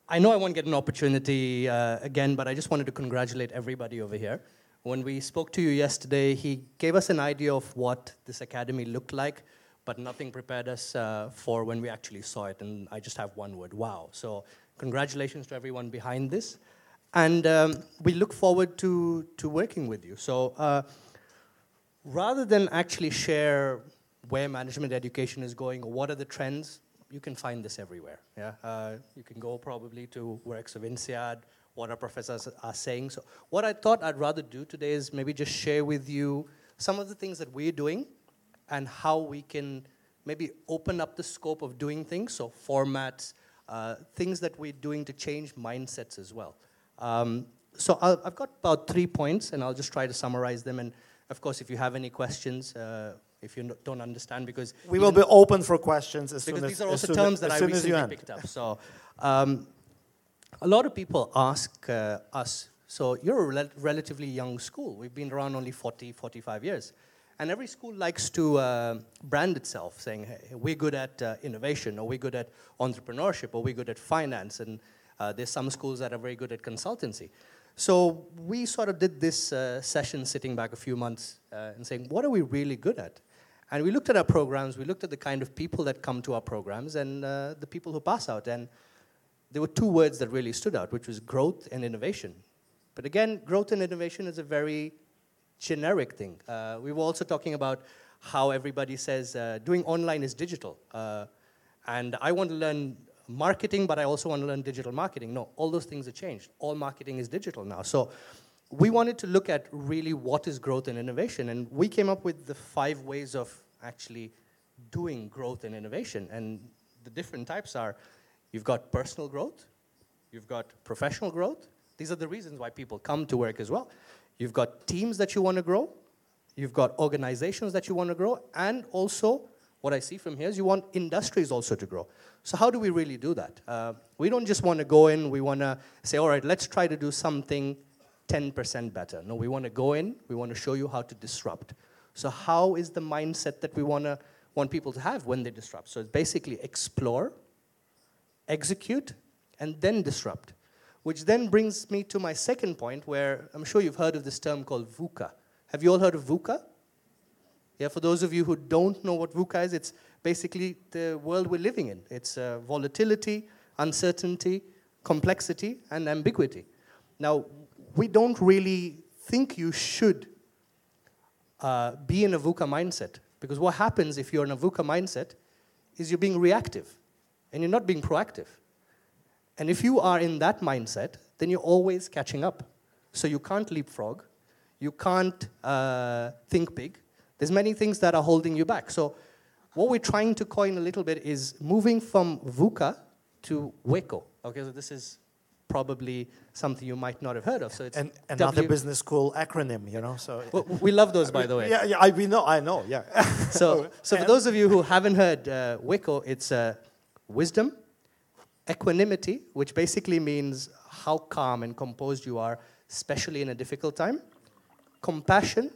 S6: I know I won't get an opportunity again, but I just wanted to congratulate everybody over here. When we spoke to you yesterday, he gave us an idea of what this academy looked like, but nothing prepared us for when we actually saw it. And I just have one word, wow. So congratulations to everyone behind this. And we look forward to working with you. So rather than actually share where management education is going or what are the trends, you can find this everywhere. Yeah, you can go probably to works of INSEAD, what our professors are saying. So what I thought I'd rather do today is maybe just share with you some of the things that we're doing and how we can maybe open up the scope of doing things, so formats, things that we're doing to change mindsets as well. So I've got about 3 points, and I'll just try to summarize them. And of course, if you have any questions, if you don't understand, because
S1: we will be open for questions as soon as
S6: these are also terms that I recently picked up. So a lot of people ask us, so you're a relatively young school. We've been around only 40, 45 years. And every school likes to brand itself, saying, hey, we're good at innovation, or we're good at entrepreneurship, or we're good at finance. And there's some schools that are very good at consultancy. So we sort of did this session sitting back a few months and saying, what are we really good at? And we looked at our programs, we looked at the kind of people that come to our programs and the people who pass out. And there were two words that really stood out, which was growth and innovation. But again, growth and innovation is a very generic thing. We were also talking about how everybody says doing online is digital. And I want to learn marketing, but I also want to learn digital marketing. No, all those things have changed. All marketing is digital now. So we wanted to look at really what is growth and innovation. And we came up with the 5 ways of actually doing growth and innovation. And the different types are, you've got personal growth, you've got professional growth. These are the reasons why people come to work as well. You've got teams that you want to grow, you've got organizations that you want to grow, and also, what I see from here is you want industries also to grow. So how do we really do that? We don't just want to go in, we want to say, all right, let's try to do something 10% better. No, we want to go in, we want to show you how to disrupt. So how is the mindset that we want people to have when they disrupt? So it's basically explore, execute, and then disrupt. Which then brings me to my second point, where I'm sure you've heard of this term called VUCA. Have you all heard of VUCA? Yeah, for those of you who don't know what VUCA is, it's basically the world we're living in. It's volatility, uncertainty, complexity, and ambiguity. Now, we don't really think you should be in a VUCA mindset, because what happens if you're in a VUCA mindset is you're being reactive, and you're not being proactive. And if you are in that mindset, then you're always catching up. So you can't leapfrog, you can't think big. There's many things that are holding you back. So what we're trying to coin a little bit is moving from VUCA to WECO. Okay, so this is probably something you might not have heard of. So it's
S1: another business school acronym, you know. So
S6: well, we love those, by the way.
S1: Yeah, I know. Yeah.
S6: So for those of you who haven't heard WECO, it's wisdom, equanimity, which basically means how calm and composed you are, especially in a difficult time, compassion,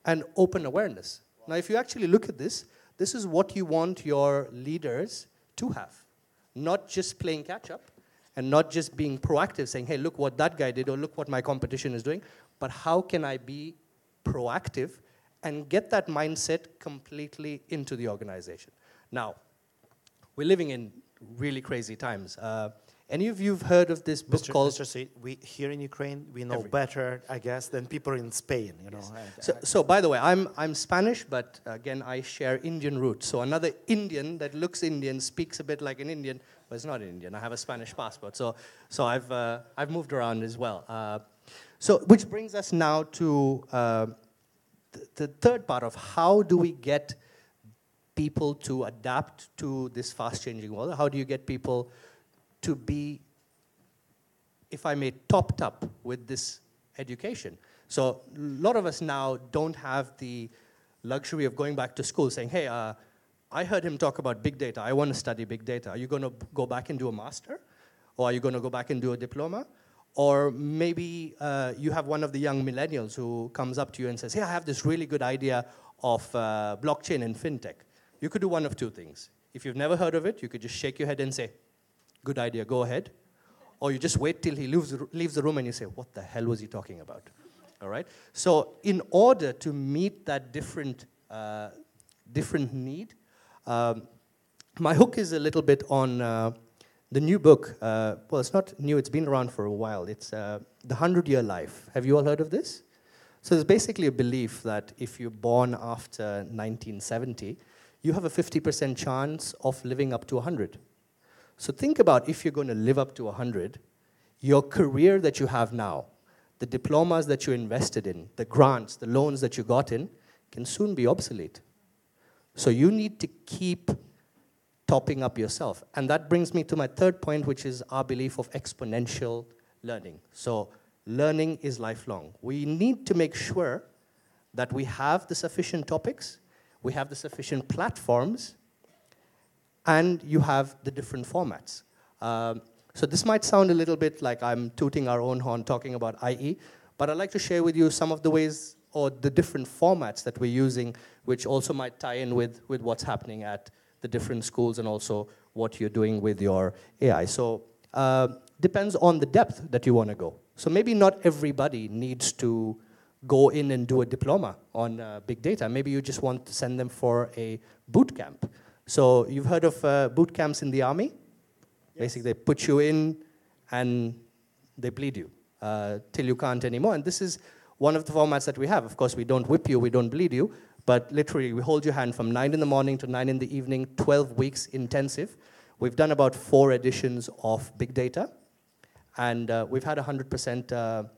S6: and open awareness. Now, if you actually look at this, this is what you want your leaders to have. Not just playing catch-up, and not just being proactive, saying, hey, look what that guy did, or look what my competition is doing, but how can I be proactive and get that mindset completely into the organization? Now, we're living in really crazy times. Any of you have heard of this book called...
S1: Mr. C, we here in Ukraine, we know better, I guess, than people in Spain, you know.
S6: Yes. So by the way, I'm Spanish, but again, I share Indian roots. So another Indian that looks Indian, speaks a bit like an Indian, but it's not Indian. I have a Spanish passport, so I've moved around as well. So which brings us now to the third part of how do we get people to adapt to this fast-changing world? How do you get people to be, if I may, topped up with this education? So a lot of us now don't have the luxury of going back to school saying, hey, I heard him talk about big data. I want to study big data. Are you going to go back and do a master? Or are you going to go back and do a diploma? Or maybe you have one of the young millennials who comes up to you and says, hey, I have this really good idea of blockchain and fintech. You could do one of two things. If you've never heard of it, you could just shake your head and say, good idea, go ahead. Or you just wait till he leaves the room and you say, what the hell was he talking about? All right? So in order to meet that different need, my hook is a little bit on the new book. Well, it's not new, it's been around for a while. It's The 100-Year Life. Have you all heard of this? So there's basically a belief that if you're born after 1970, you have a 50% chance of living up to 100. So think about if you're going to live up to 100, your career that you have now, the diplomas that you invested in, the grants, the loans that you got in, can soon be obsolete. So you need to keep topping up yourself. And that brings me to my third point, which is our belief of exponential learning. So learning is lifelong. We need to make sure that we have the sufficient topics, we have the sufficient platforms, and you have the different formats. So this might sound a little bit like I'm tooting our own horn talking about IE, but I'd like to share with you some of the ways or the different formats that we're using, which also might tie in with what's happening at the different schools and also what you're doing with your AI. So depends on the depth that you want to go. So maybe not everybody needs to go in and do a diploma on big data. Maybe you just want to send them for a boot camp. So you've heard of boot camps in the army? Basically, they put you in and they bleed you till you can't anymore. And this is one of the formats that we have. Of course, we don't whip you, we don't bleed you, but literally we hold your hand from 9 in the morning to 9 in the evening, 12 weeks intensive. We've done about 4 editions of big data, and we've had 100%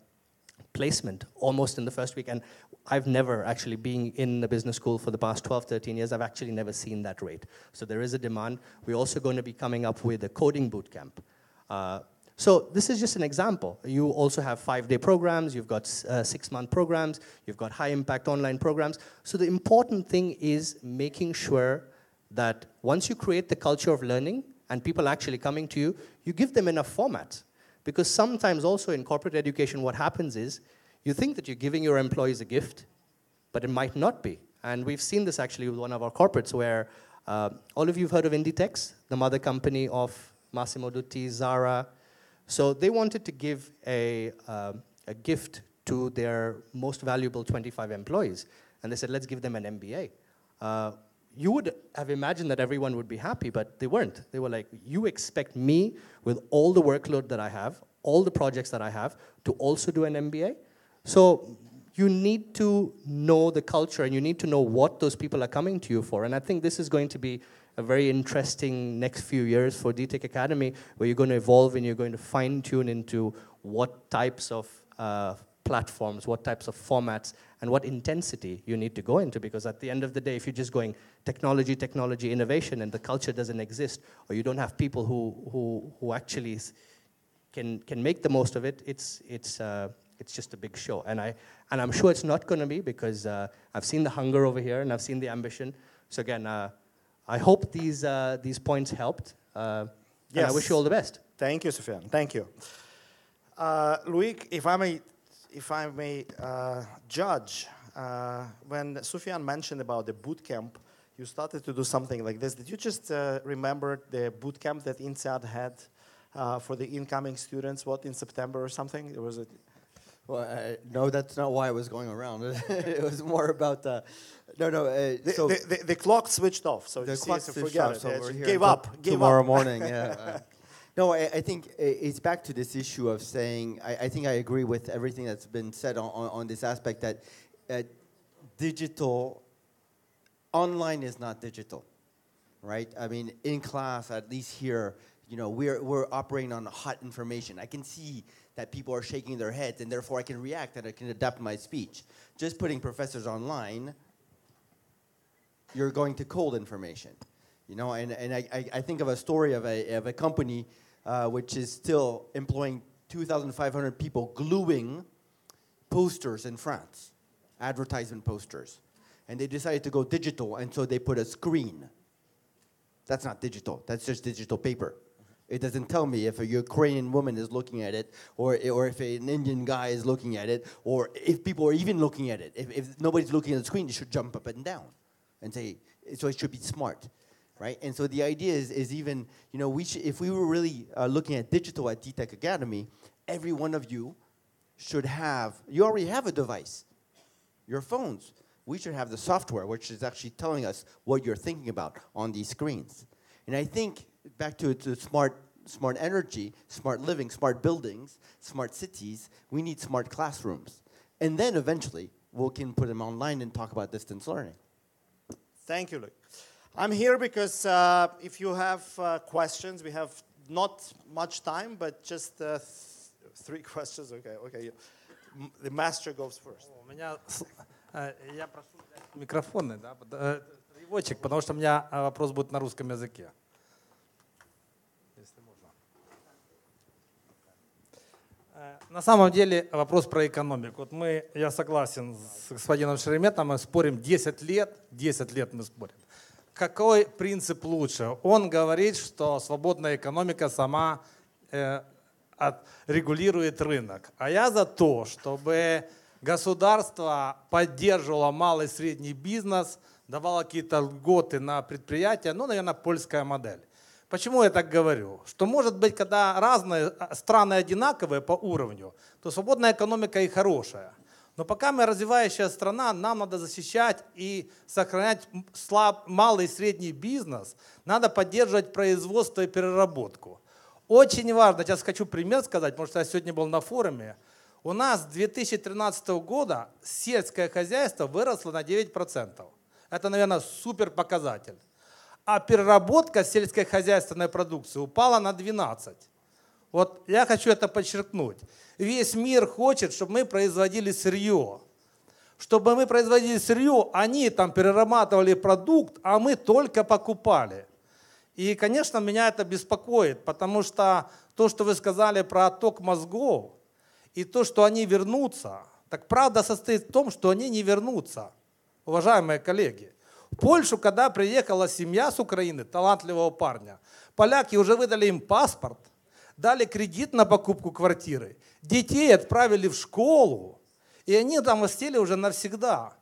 S6: placement almost in the first week. And I've never actually been in a business school for the past 12, 13 years. I've actually never seen that rate. So there is a demand. We're also going to be coming up with a coding bootcamp. So this is just an example. You also have 5-day programs. You've got 6-month programs. You've got high-impact online programs. So the important thing is making sure that once you create the culture of learning and people actually coming to you, you give them enough formats. Because sometimes also in corporate education, what happens is you think that you're giving your employees a gift, but it might not be. And we've seen this actually with one of our corporates where all of you have heard of Inditex, the mother company of Massimo Dutti, Zara. So they wanted to give a gift to their most valuable 25 employees. And they said, let's give them an MBA. You would have imagined that everyone would be happy, but they weren't. They were like, you expect me, with all the workload that I have, all the projects that I have, to also do an MBA? So you need to know the culture, and you need to know what those people are coming to you for. And I think this is going to be a very interesting next few years for DTech Academy, where you're going to evolve and you're going to fine-tune into what types of platforms, what types of formats, and what intensity you need to go into. Because at the end of the day, if you're just going technology, technology, innovation, and the culture doesn't exist, or you don't have people who actually can make the most of it, it's just a big show. And I'm sure it's not going to be, because I've seen the hunger over here and I've seen the ambition. So again, I hope these points helped. And I wish you all the best.
S1: Thank you, Sufyan. Thank you. Loic, if I may judge, when Sufyan mentioned about the boot camp, you started to do something like this. Did you just remember the boot camp that INSEAD had for the incoming students, what, in September or something? There was a...
S2: Well, no, that's not why I was going around. It was more about the...
S1: The clock switched off, so
S2: the
S1: clock
S2: switched off, so we're here
S1: gave up.
S2: Tomorrow morning, yeah. No, I think it's back to this issue of saying, I think I agree with everything that's been said on this aspect, that digital, online is not digital, right? I mean, in class, at least here, you know, we're operating on hot information. I can see that people are shaking their heads, and therefore I can react and I can adapt my speech. Just putting professors online, you're going to cold information. You know, and I think of a story of a company which is still employing 2,500 people gluing posters in France, advertisement posters. And they decided to go digital, and so they put a screen. That's not digital, that's just digital paper. It doesn't tell me if a Ukrainian woman is looking at it, or if an Indian guy is looking at it, or if people are even looking at it. If nobody's looking at the screen, you should jump up and down and say, so it should be smart. Right? And so the idea is even, you know, if we were really looking at digital at DTech Academy, every one of you should have, you already have a device, your phones. We should have the software, which is actually telling us what you're thinking about on these screens. And I think, back to smart energy, smart living, smart buildings, smart cities, we need smart classrooms. And then eventually, we can put them online and talk about distance learning.
S1: Thank you, Luke. I'm here because if you have questions, we have not much time, but just 3 questions. Okay. The master goes first.
S7: Я прошу микрофоны, да, переводчик, потому что у меня вопрос будет на русском языке. Если можно. На самом деле вопрос про экономику. Вот я согласен с господином Шереметом, мы спорим 10 лет мы спорим. Какой принцип лучше? Он говорит, что свободная экономика сама регулирует рынок. А я за то, чтобы государство поддерживало малый и средний бизнес, давало какие-то льготы на предприятия, наверное, польская модель. Почему я так говорю? Что, может быть, когда разные страны одинаковые по уровню, то свободная экономика и хорошая. Но пока мы развивающая страна, нам надо защищать и сохранять малый и средний бизнес, надо поддерживать производство и переработку. Очень важно, сейчас хочу пример сказать, потому что я сегодня был на форуме. У нас с 2013 года сельское хозяйство выросло на 9%. Это, наверное, супер показатель. А переработка сельскохозяйственной продукции упала на 12%. Вот я хочу это подчеркнуть. Весь мир хочет, чтобы мы производили сырье. Чтобы мы производили сырье, они там перерабатывали продукт, а мы только покупали. И, конечно, меня это беспокоит, потому что то, что вы сказали про отток мозгов, и то, что они вернутся, так правда состоит в том, что они не вернутся, уважаемые коллеги. В Польшу, когда приехала семья с Украины, талантливого парня, поляки уже выдали им паспорт, дали кредит на покупку квартиры, детей отправили в школу, и они там осели уже навсегда.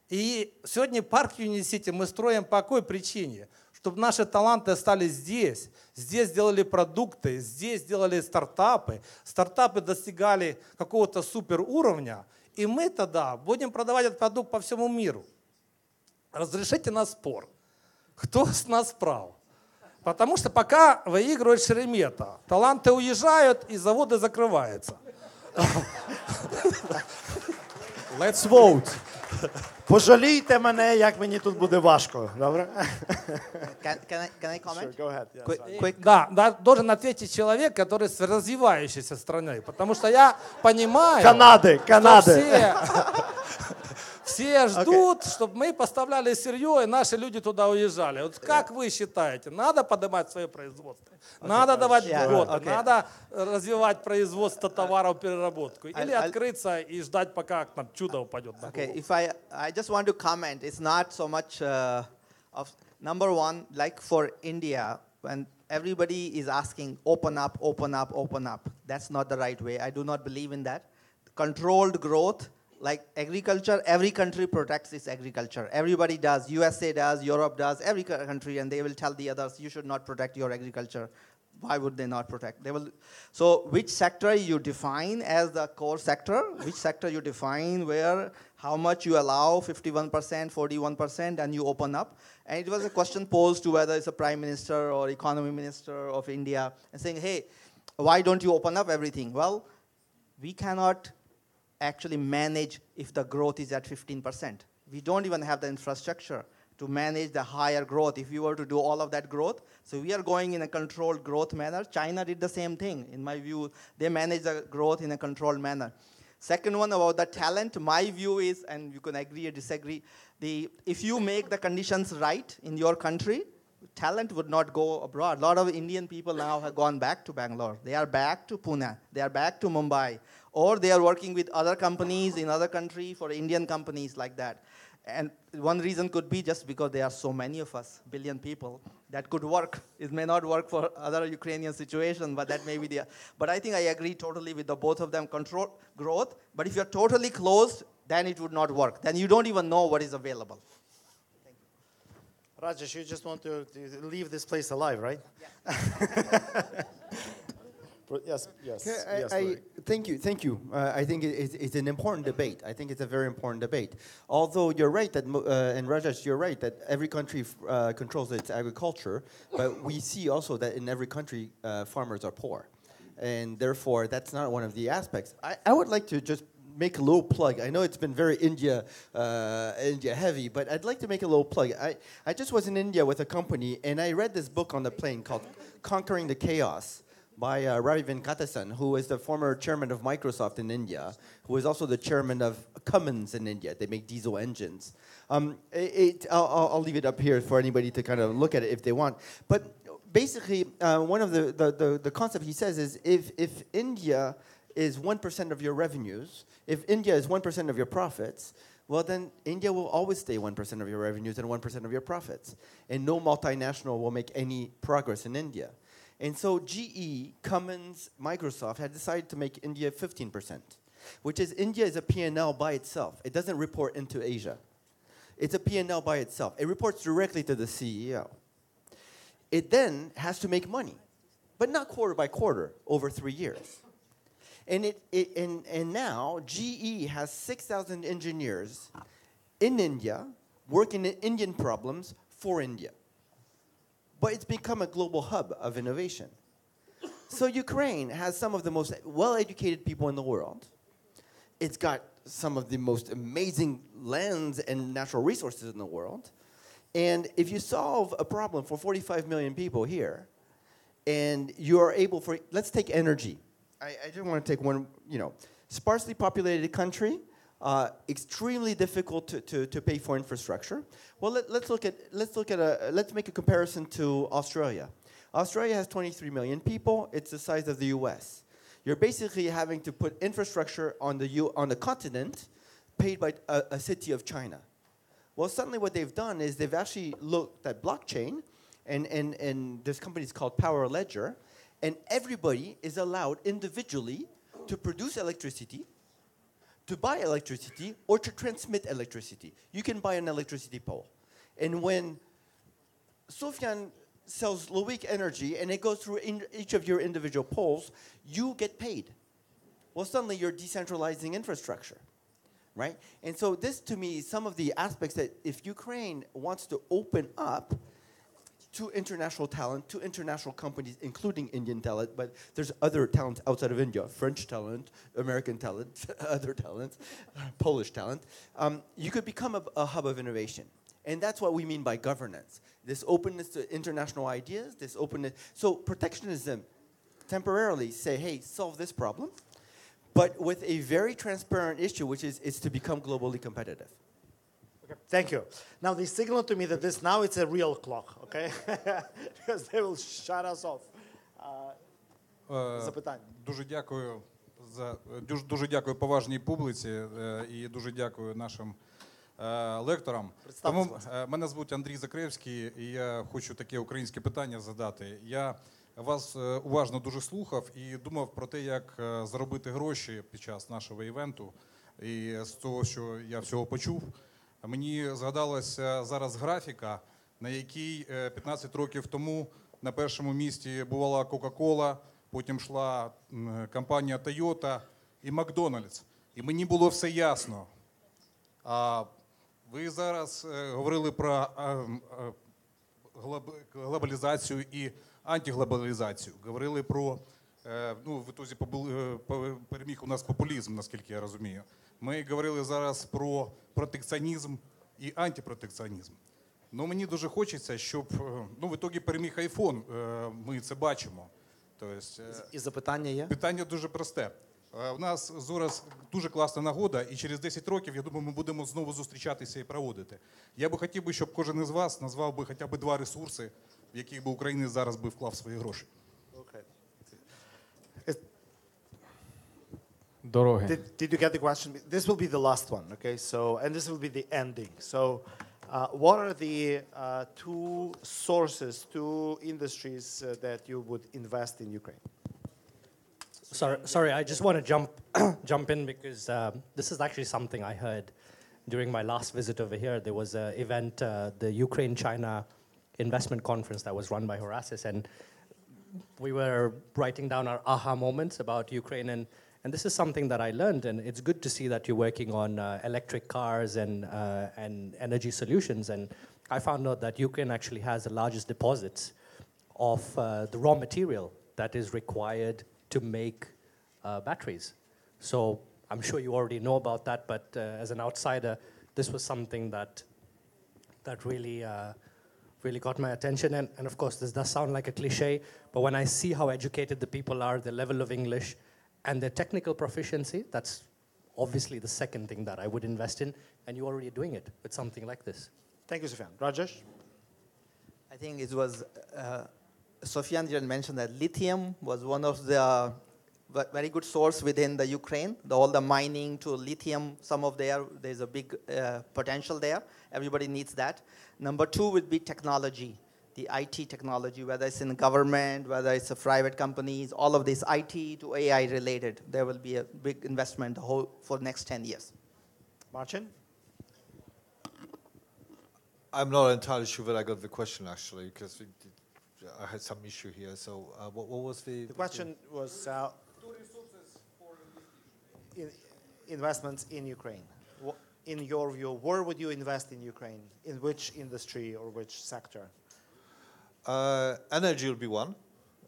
S7: И сегодня парк Юнисити мы строим по какой причине? Чтобы наши таланты остались здесь. Здесь делали продукты, здесь делали стартапы. Стартапы достигали какого-то супер уровня. И мы тогда будем продавать этот продукт по всему миру. Разрешите на спор. Кто с нас прав? Потому что пока выигрывает Шеремета, таланты уезжают и заводы закрываются.
S2: Let's vote.
S1: Пожалійте мене, як мені тут буде важко. Добре?
S4: Can I comment?
S1: Sure, go ahead. Yeah,
S4: Quick.
S7: Да, должен ответить человек, который с развивающейся страной. Потому что я понимаю,
S1: Канады,
S7: что
S1: Канады.
S7: все ждут, чтобы мы поставляли сырье, и наши люди туда уезжали. Вот как вы считаете, надо поднимать свое производство? Надо давать льготы, надо развивать производство товаров, переработку? Или открыться и ждать, пока нам чудо упадет на
S4: Okay,
S7: голову?
S4: if I just want to comment, it's not so much of number one, like for India, when everybody is asking, open up, open up, open up. That's not the right way. I do not believe in that. Controlled growth, like agriculture, every country protects its agriculture. Everybody does. USA does, Europe does, every country, and they will tell the others, you should not protect your agriculture. Why would they not protect? They will. So which sector you define as the core sector, which sector you define where, how much you allow, 51%, 41%, and you open up. And it was a question posed to whether it's a prime minister or economy minister of India, and saying, hey, why don't you open up everything? Well, we cannot actually manage if the growth is at 15%. We don't even have the infrastructure to manage the higher growth if we were to do all of that growth. So we are going in a controlled growth manner. China did the same thing. In my view, they manage the growth in a controlled manner. Second one about the talent, my view is, and you can agree or disagree, if you make the conditions right in your country, talent would not go abroad. A lot of Indian people now have gone back to Bangalore. They are back to Pune. They are back to Mumbai. Or they are working with other companies in other countries for Indian companies like that. And one reason could be just because there are so many of us, billion people, that could work. It may not work for other Ukrainian situations, but that may be the. But I think I agree totally with the both of them. Control growth, but if you're totally closed, then it would not work. Then you don't even know what is available.
S1: Rajesh, you just want to leave this place alive, right? Yes, yes, yes.
S2: Thank you. I think it's an important debate. I think it's a very important debate. Although you're right that, and Rajesh, you're right that every country controls its agriculture, but we see also that in every country farmers are poor, and therefore that's not one of the aspects. I would like to just make a little plug. I know it's been very India heavy, but I'd like to make a little plug. I just was in India with a company, and I read this book on the plane called Conquering the Chaos by Ravi Venkatasan, who is the former chairman of Microsoft in India, who is also the chairman of Cummins in India. They make diesel engines. I'll leave it up here for anybody to kind of look at it if they want. But basically, one of the concept he says is if India is 1% of your revenues, if India is 1% of your profits, well, then India will always stay 1% of your revenues and 1% of your profits. And no multinational will make any progress in India. And so GE, Cummins, Microsoft had decided to make India 15%, which is India is a P&L by itself. It doesn't report into Asia. It's a P&L by itself. It reports directly to the CEO. It then has to make money, but not quarter by quarter, over 3 years. And now GE has 6,000 engineers in India working in Indian problems for India. But it's become a global hub of innovation. So Ukraine has some of the most well-educated people in the world. It's got some of the most amazing lands and natural resources in the world. And if you solve a problem for 45 million people here, and you are able for, let's take energy. I just want to take one, sparsely populated country, extremely difficult to pay for infrastructure. Well, let's make a comparison to Australia. Australia has 23 million people. It's the size of the U.S. You're basically having to put infrastructure on the continent paid by a city of China. Well, suddenly what they've done is they've actually looked at blockchain, and this company is called Power Ledger, and everybody is allowed individually to produce electricity, to buy electricity, or to transmit electricity. You can buy an electricity pole. And when Sofian sells Loic energy and it goes through each of your individual poles, you get paid. Well, suddenly you're decentralizing infrastructure, right? And so this, to me, is some of the aspects that if Ukraine wants to open up to international talent, to international companies, including Indian talent, but there's other talents outside of India, French talent, American talent, other talents, Polish talent, you could become a hub of innovation. And that's what we mean by governance. This openness to international ideas, this openness. So protectionism temporarily say, hey, solve this problem, but with a very transparent issue, which is to become globally competitive.
S1: Okay, thank you. Now they signal to me that now it's a real clock, okay? Because they will shut us off. Запитання.
S8: Дуже дякую поважній публіці і дуже дякую нашим лекторам. Тому мене звуть Андрій Закревський, і я хочу таке українське питання задати. Я вас уважно дуже слухав і думав про те, як заробити гроші під час нашого івенту. І з того, що я всього почув, мені згадалася зараз графіка, на якій 15 років тому на першому місці бувала Coca-Cola, потім йшла компанія Toyota і Макдональдс. І мені було все ясно. Ви зараз говорили про глобалізацію і антиглобалізацію. Говорили про, в ітозі переміг у нас популізм, наскільки я розумію. Ми говорили зараз про протекціонізм і антипротекціонізм. Ну, мені дуже хочеться, щоб в ітогі переміг айфон, ми це бачимо.
S1: І запитання є?
S8: Питання дуже просте. У нас зараз дуже класна нагода, і через 10 років, я думаю, ми будемо знову зустрічатися і проводити. Я би хотів, щоб кожен із вас назвав би хоча б 2 ресурси, в яких би українець зараз би вклав свої гроші.
S5: Дороги.
S1: Did you get the question? This will be the last one, okay? So, and this will be the ending. So, what are the 2 sources, 2 industries that you would invest in Ukraine?
S6: Sorry, I just want to jump in because this is actually something I heard during my last visit over here. There was an event, the Ukraine-China investment conference that was run by Horasis, and we were writing down our aha moments about Ukraine, and this is something that I learned, and it's good to see that you're working on electric cars and energy solutions, and I found out that Ukraine actually has the largest deposits of the raw material that is required to make batteries. So I'm sure you already know about that, but as an outsider, this was something that really got my attention. And of course, this does sound like a cliche, but when I see how educated the people are, the level of English, and their technical proficiency, that's obviously the second thing that I would invest in, and you're already doing it with something like this.
S1: Thank you, Sofian. Rajesh?
S4: I think it was, Sofian didn't mention that lithium was one of the very good source within the Ukraine. All the mining to lithium, there's a big potential there. Everybody needs that. Number 2 would be technology, the IT technology, whether it's in government, whether it's a private companies, all of this IT to AI related. There will be a big investment for the next 10 years.
S1: Marcin?
S3: I'm not entirely sure that I got the question, actually, because I had some issue here. So what was the...
S1: The question was investments in Ukraine. In your view, where would you invest in Ukraine? In which industry or which sector?
S3: Energy will be one.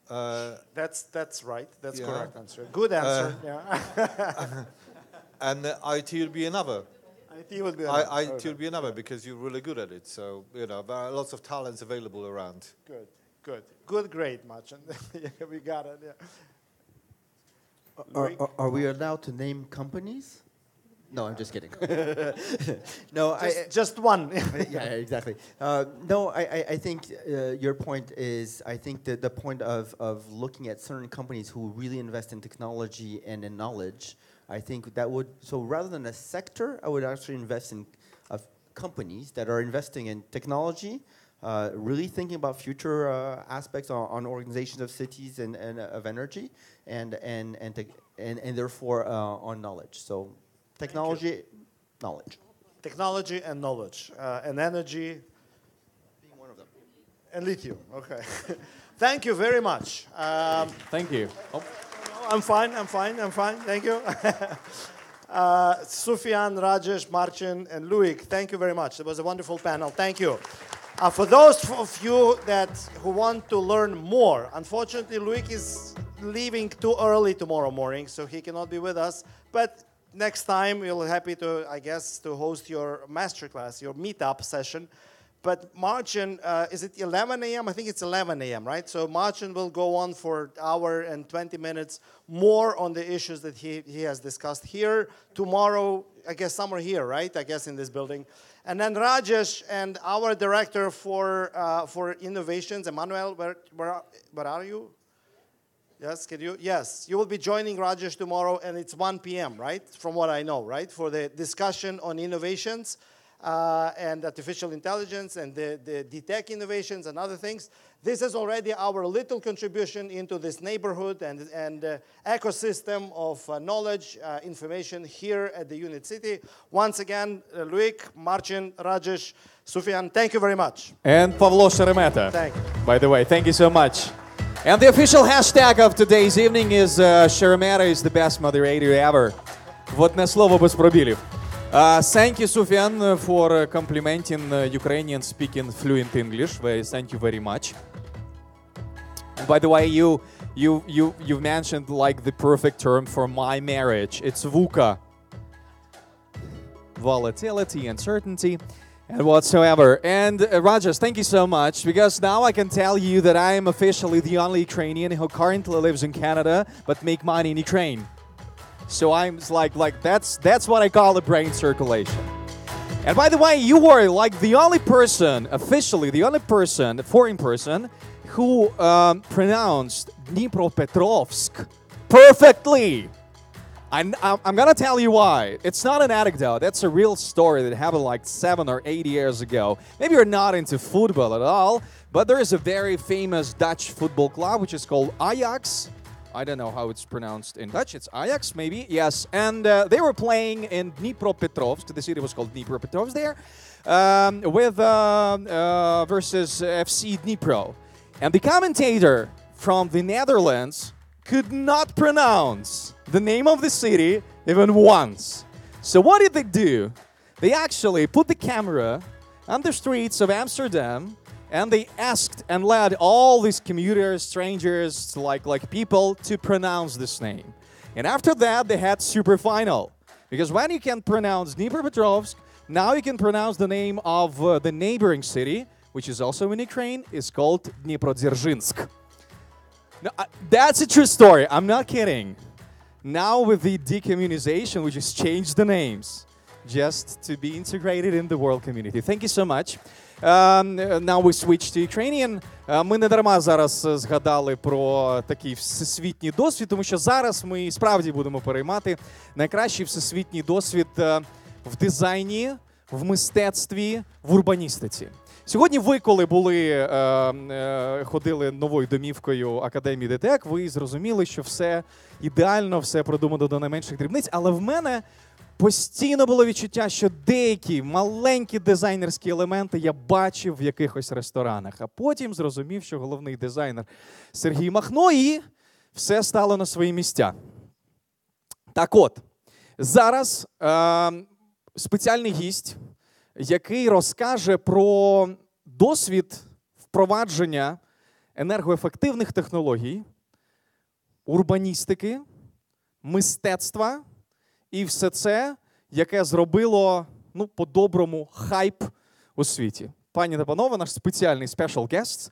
S1: That's right. That's
S3: Yeah.
S1: correct answer. Good answer. Yeah.
S3: And IT will be another.
S1: IT will be.
S3: IT will be another because you're really good at it. So, there are lots of talents available around.
S1: Good grade, Marcin. Yeah, we got it. Yeah.
S2: Are we allowed to name companies? No, I'm just kidding. No,
S1: Just one.
S2: yeah, exactly. No, I think your point is, I think that the point of looking at certain companies who really invest in technology and in knowledge, I think that would, so rather than a sector, I would actually invest in companies that are investing in technology, really thinking about future aspects on organizations of cities and of energy, and therefore on knowledge. So technology, knowledge.
S1: Technology and knowledge, and energy.
S2: Being one of them.
S1: And lithium. Okay. Thank you very much.
S9: Thank you. Oh.
S1: I'm fine. Thank you. Sufyan, Rajesh, Marcin, and Luik, thank you very much. It was a wonderful panel. Thank you. For those of you who want to learn more, unfortunately, Luik is leaving too early tomorrow morning, so he cannot be with us. But next time, we'll be happy to, I guess, to host your masterclass, your meetup session. But Marcin, is it 11 a.m.? I think it's 11 a.m., right? So Marcin will go on for an hour and 20 minutes more on the issues that he has discussed here. Tomorrow, I guess somewhere here, right? I guess in this building. And then Rajesh and our director for innovations, Emmanuel, where are you? Yes, can you? Yes, you will be joining Rajesh tomorrow, and it's 1 p.m., right? From what I know, right? For the discussion on innovations. And artificial intelligence and the tech innovations and other things. This is already our little contribution into this neighborhood and ecosystem of knowledge, information here at the Unit City. Once again, Luik, Marcin, Rajesh, Sufyan, thank you very much.
S9: And Pavlo Sheremeta.
S1: Thank you.
S9: By the way, thank you so much. And the official hashtag of today's evening is Sheremeta is the best moderator ever. Вот на слово без пробелів. Thank you, Sufyan, for complimenting Ukrainian speaking fluent English. Thank you very much. And by the way, you mentioned like the perfect term for my marriage. It's VUCA. Volatility, uncertainty, and whatsoever. And Rajesh, thank you so much, because now I can tell you that I am officially the only Ukrainian who currently lives in Canada but make money in Ukraine. So I'm like that's what I call a brain circulation. And by the way, you were like the only person, officially the only person, foreign person, who pronounced Dnipropetrovsk perfectly. I'm gonna tell you why. It's not an anecdote. That's a real story that happened like 7 or 8 years ago. Maybe you're not into football at all, but there is a very famous Dutch football club which is called Ajax. I don't know how it's pronounced in Dutch. It's Ajax, maybe. Yes. And they were playing in Dnipropetrovsk. The city was called Dnipropetrovsk there. Versus FC Dnipro. And the commentator from the Netherlands could not pronounce the name of the city even once. So what did they do? They actually put the camera on the streets of Amsterdam, and they asked and led all these commuters, strangers, like people to pronounce this name. And after that, they had super final. Because when you can pronounce Dnipropetrovsk, now you can pronounce the name of the neighboring city, which is also in Ukraine, is called Dniprodzerzhinsk. No, that's a true story. I'm not kidding. Now with the decommunization, we just changed the names just to be integrated in the world community. Thank you so much. Now we switch to Ukrainian. Ми не дарма зараз згадали про такий всесвітній досвід, тому що зараз ми справді будемо переймати найкращий всесвітній досвід в дизайні, в мистецтві, в урбаністиці. Сьогодні ви, коли ходили новою домівкою Академії ДТЕК, ви зрозуміли, що все ідеально, все продумано до найменших дрібниць, але в мене постійно було відчуття, що деякі маленькі дизайнерські елементи я бачив в якихось ресторанах, а потім зрозумів, що головний дизайнер Сергій Махно, і все стало на свої місця. Так от, зараз спеціальний гість, який розкаже про досвід впровадження енергоефективних технологій, урбаністики, мистецтва і все це, яке зробило, ну, по-доброму, хайп у світі. Пані та панове, наш спеціальний special guest.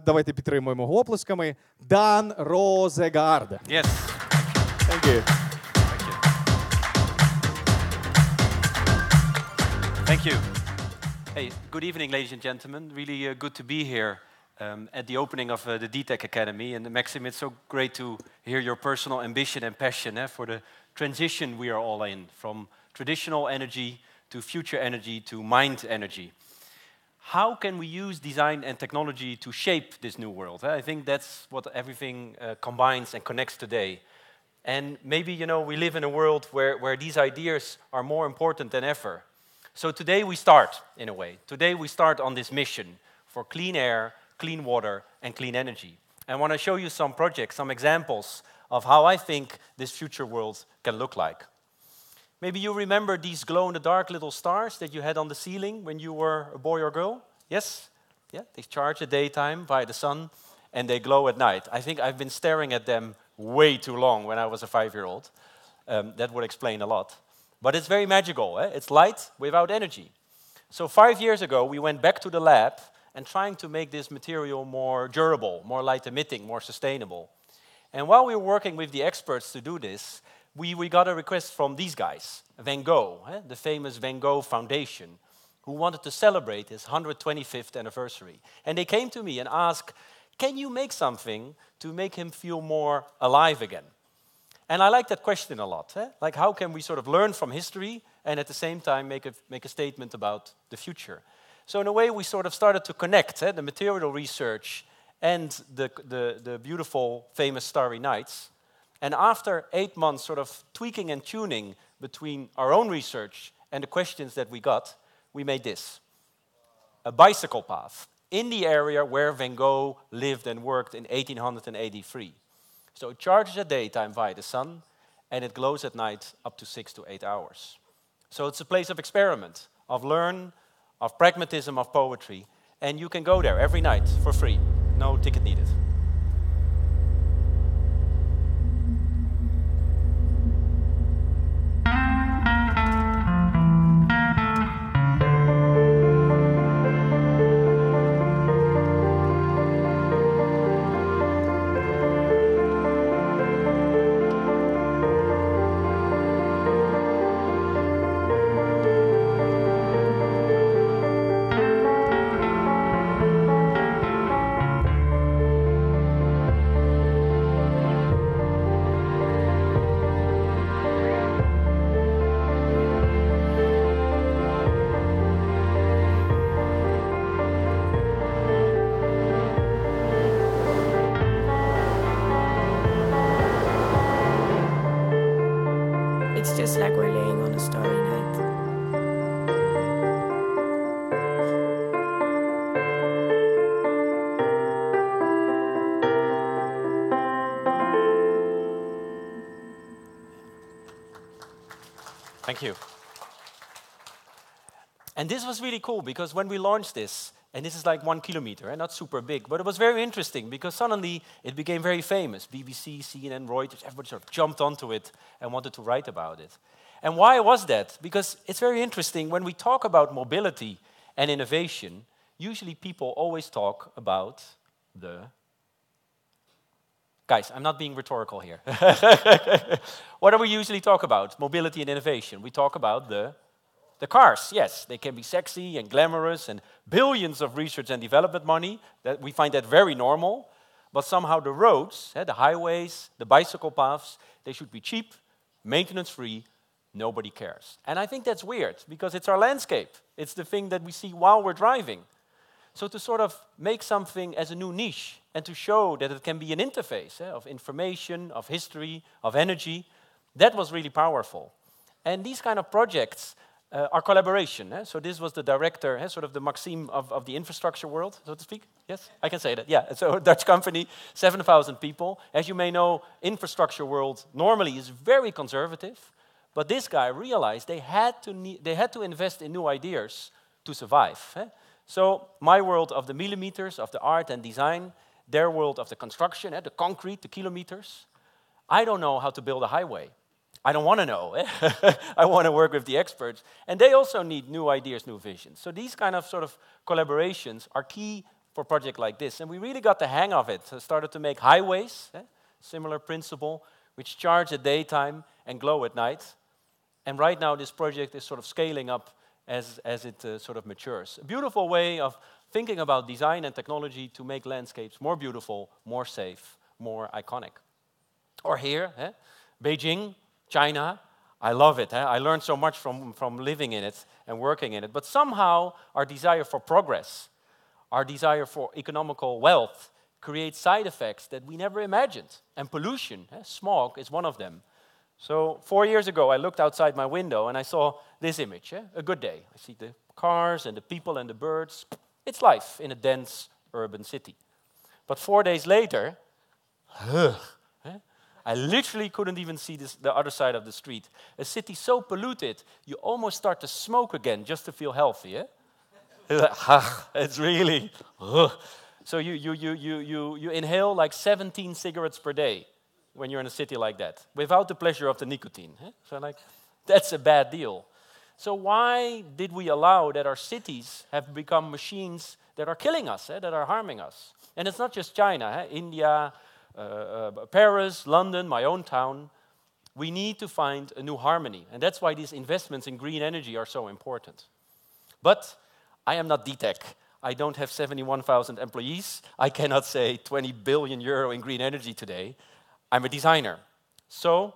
S9: Давайте підтримуємо його оплесками. Daan Roosegaarde.
S10: Yes.
S9: Thank you.
S10: Thank you. Hey, good evening, ladies and gentlemen. Really good to be here at the opening of the DTech Academy. And Maxim, it's so great to hear your personal ambition and passion for the transition we are all in, from traditional energy to future energy to mind energy. How can we use design and technology to shape this new world? I think that's what everything combines and connects today. And maybe, you know, we live in a world where these ideas are more important than ever. So today we start, in a way. Today we start on this mission for clean air, clean water, and clean energy. I want to show you some projects, some examples of how I think this future world can look like. Maybe you remember these glow-in-the-dark little stars that you had on the ceiling when you were a boy or girl? Yes? Yeah, they charge at daytime via the sun, and they glow at night. I think I've been staring at them way too long when I was a 5-year-old. That would explain a lot. But it's very magical. It's light without energy. So 5 years ago, we went back to the lab and trying to make this material more durable, more light-emitting, more sustainable. And while we were working with the experts to do this, we got a request from these guys, Van Gogh, the famous Van Gogh Foundation, who wanted to celebrate his 125th anniversary. And they came to me and asked, can you make something to make him feel more alive again? And I like that question a lot. Like, how can we sort of learn from history and at the same time make a statement about the future? So in a way, we sort of started to connect the material research and the beautiful, famous starry nights. And after 8 months sort of tweaking and tuning between our own research and the questions that we got, we made this. A bicycle path in the area where Van Gogh lived and worked in 1883. So it charges at daytime via the sun, and it glows at night up to 6 to 8 hours. So it's a place of experiment, of learn, of pragmatism, of poetry, and you can go there every night for free. No ticket needed.
S11: It's just like we're laying on a starry night.
S10: Thank you. And this was really cool because when we launched this, and this is like 1 kilometer, and not super big, but it was very interesting because suddenly it became very famous. BBC, CNN, Reuters, everybody sort of jumped onto it and wanted to write about it. And why was that? Because it's very interesting when we talk about mobility and innovation, usually people always talk about the... Guys, I'm not being rhetorical here. What do we usually talk about? Mobility and innovation. We talk about the cars, yes. They can be sexy and glamorous and billions of research and development money. That we find that very normal. But somehow the roads, the highways, the bicycle paths, they should be cheap, maintenance-free, nobody cares. And I think that's weird because it's our landscape. It's the thing that we see while we're driving. So to sort of make something as a new niche and to show that it can be an interface of information, of history, of energy, that was really powerful. And these kind of projects are collaboration. So this was the director, sort of the Maxime of the infrastructure world, so to speak. Yes, I can say that. Yeah, so a Dutch company, 7,000 people. As you may know, infrastructure world normally is very conservative, but this guy realized they had to invest in new ideas to survive. So my world of the millimeters, of the art and design, their world of the construction, the concrete, the kilometers. I don't know how to build a highway. I don't want to know. I want to work with the experts. And they also need new ideas, new visions. So these kind of sort of collaborations are key for a project like this. And we really got the hang of it. So started to make highways, similar principle, which charge at daytime and glow at night. And right now this project is sort of scaling up as it sort of matures. A beautiful way of thinking about design and technology to make landscapes more beautiful, more safe, more iconic. Or here, Beijing, China. I love it. I learned so much from living in it and working in it. But somehow our desire for progress, our desire for economical wealth creates side effects that we never imagined. And pollution, smog, is one of them. So 4 years ago, I looked outside my window and I saw this image, a good day. I see the cars and the people and the birds. It's life in a dense urban city. But 4 days later, I literally couldn't even see the other side of the street. A city so polluted, you almost start to smoke again just to feel healthy. It's like, it's really... So you inhale like 17 cigarettes per day when you're in a city like that, without the pleasure of the nicotine. So like, that's a bad deal. So why did we allow that our cities have become machines that are killing us, that are harming us? And it's not just China, India, Paris, London, my own town. We need to find a new harmony. And that's why these investments in green energy are so important. But I am not DTEC. I don't have 71,000 employees. I cannot say 20 billion euro in green energy today. I'm a designer. So,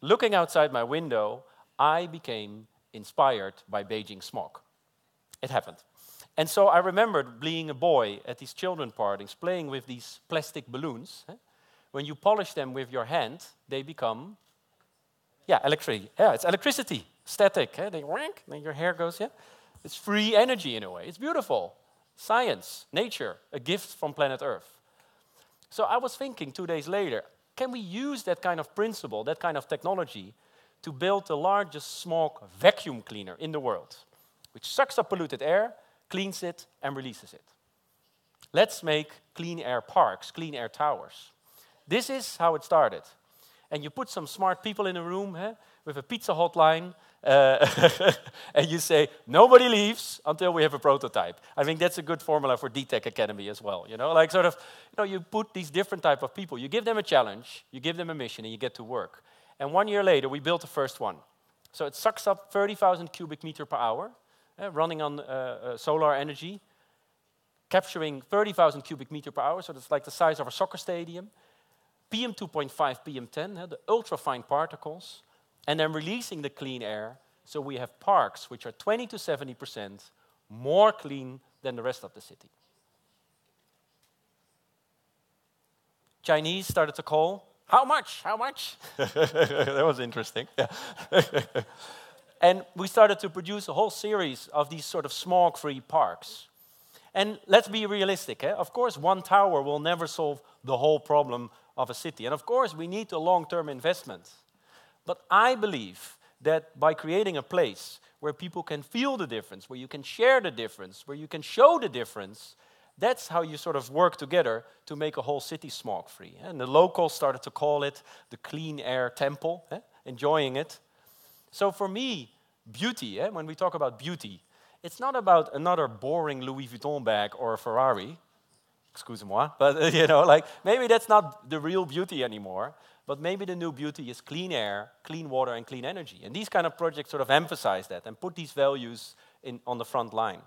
S10: looking outside my window, I became inspired by Beijing smog. It happened. And so I remembered being a boy at these children parties, playing with these plastic balloons. When you polish them with your hand, they become, electricity. Yeah, it's electricity, static. They rank, then your hair goes, It's free energy in a way. It's beautiful. Science, nature, a gift from planet Earth. So I was thinking 2 days later, can we use that kind of principle, that kind of technology, to build the largest smog vacuum cleaner in the world, which sucks up polluted air, cleans it, and releases it? Let's make clean air parks, clean air towers. This is how it started. And you put some smart people in a room with a pizza hotline, and you say, nobody leaves until we have a prototype. I think that's a good formula for DTEC Academy as well. Like sort of, you put these different type of people, you give them a challenge, you give them a mission, and you get to work. And 1 year later, we built the first one. So it sucks up 30,000 cubic meter per hour, running on solar energy, capturing 30,000 cubic meter per hour, so that's like the size of a soccer stadium. PM2.5, PM10, the ultrafine particles, and then releasing the clean air, so we have parks which are 20 to 70% more clean than the rest of the city. Chinese started to call, how much, how much? That was interesting. And we started to produce a whole series of these sort of smog-free parks. And let's be realistic. Of course, one tower will never solve the whole problem of a city. And of course, we need a long-term investment. But I believe that by creating a place where people can feel the difference, where you can share the difference, where you can show the difference, that's how you sort of work together to make a whole city smog-free. And the locals started to call it the clean air temple, enjoying it. So for me, beauty, when we talk about beauty, it's not about another boring Louis Vuitton bag or a Ferrari. Excuse-moi, but like maybe that's not the real beauty anymore, but maybe the new beauty is clean air, clean water, and clean energy. And these kind of projects sort of emphasize that and put these values on the front line.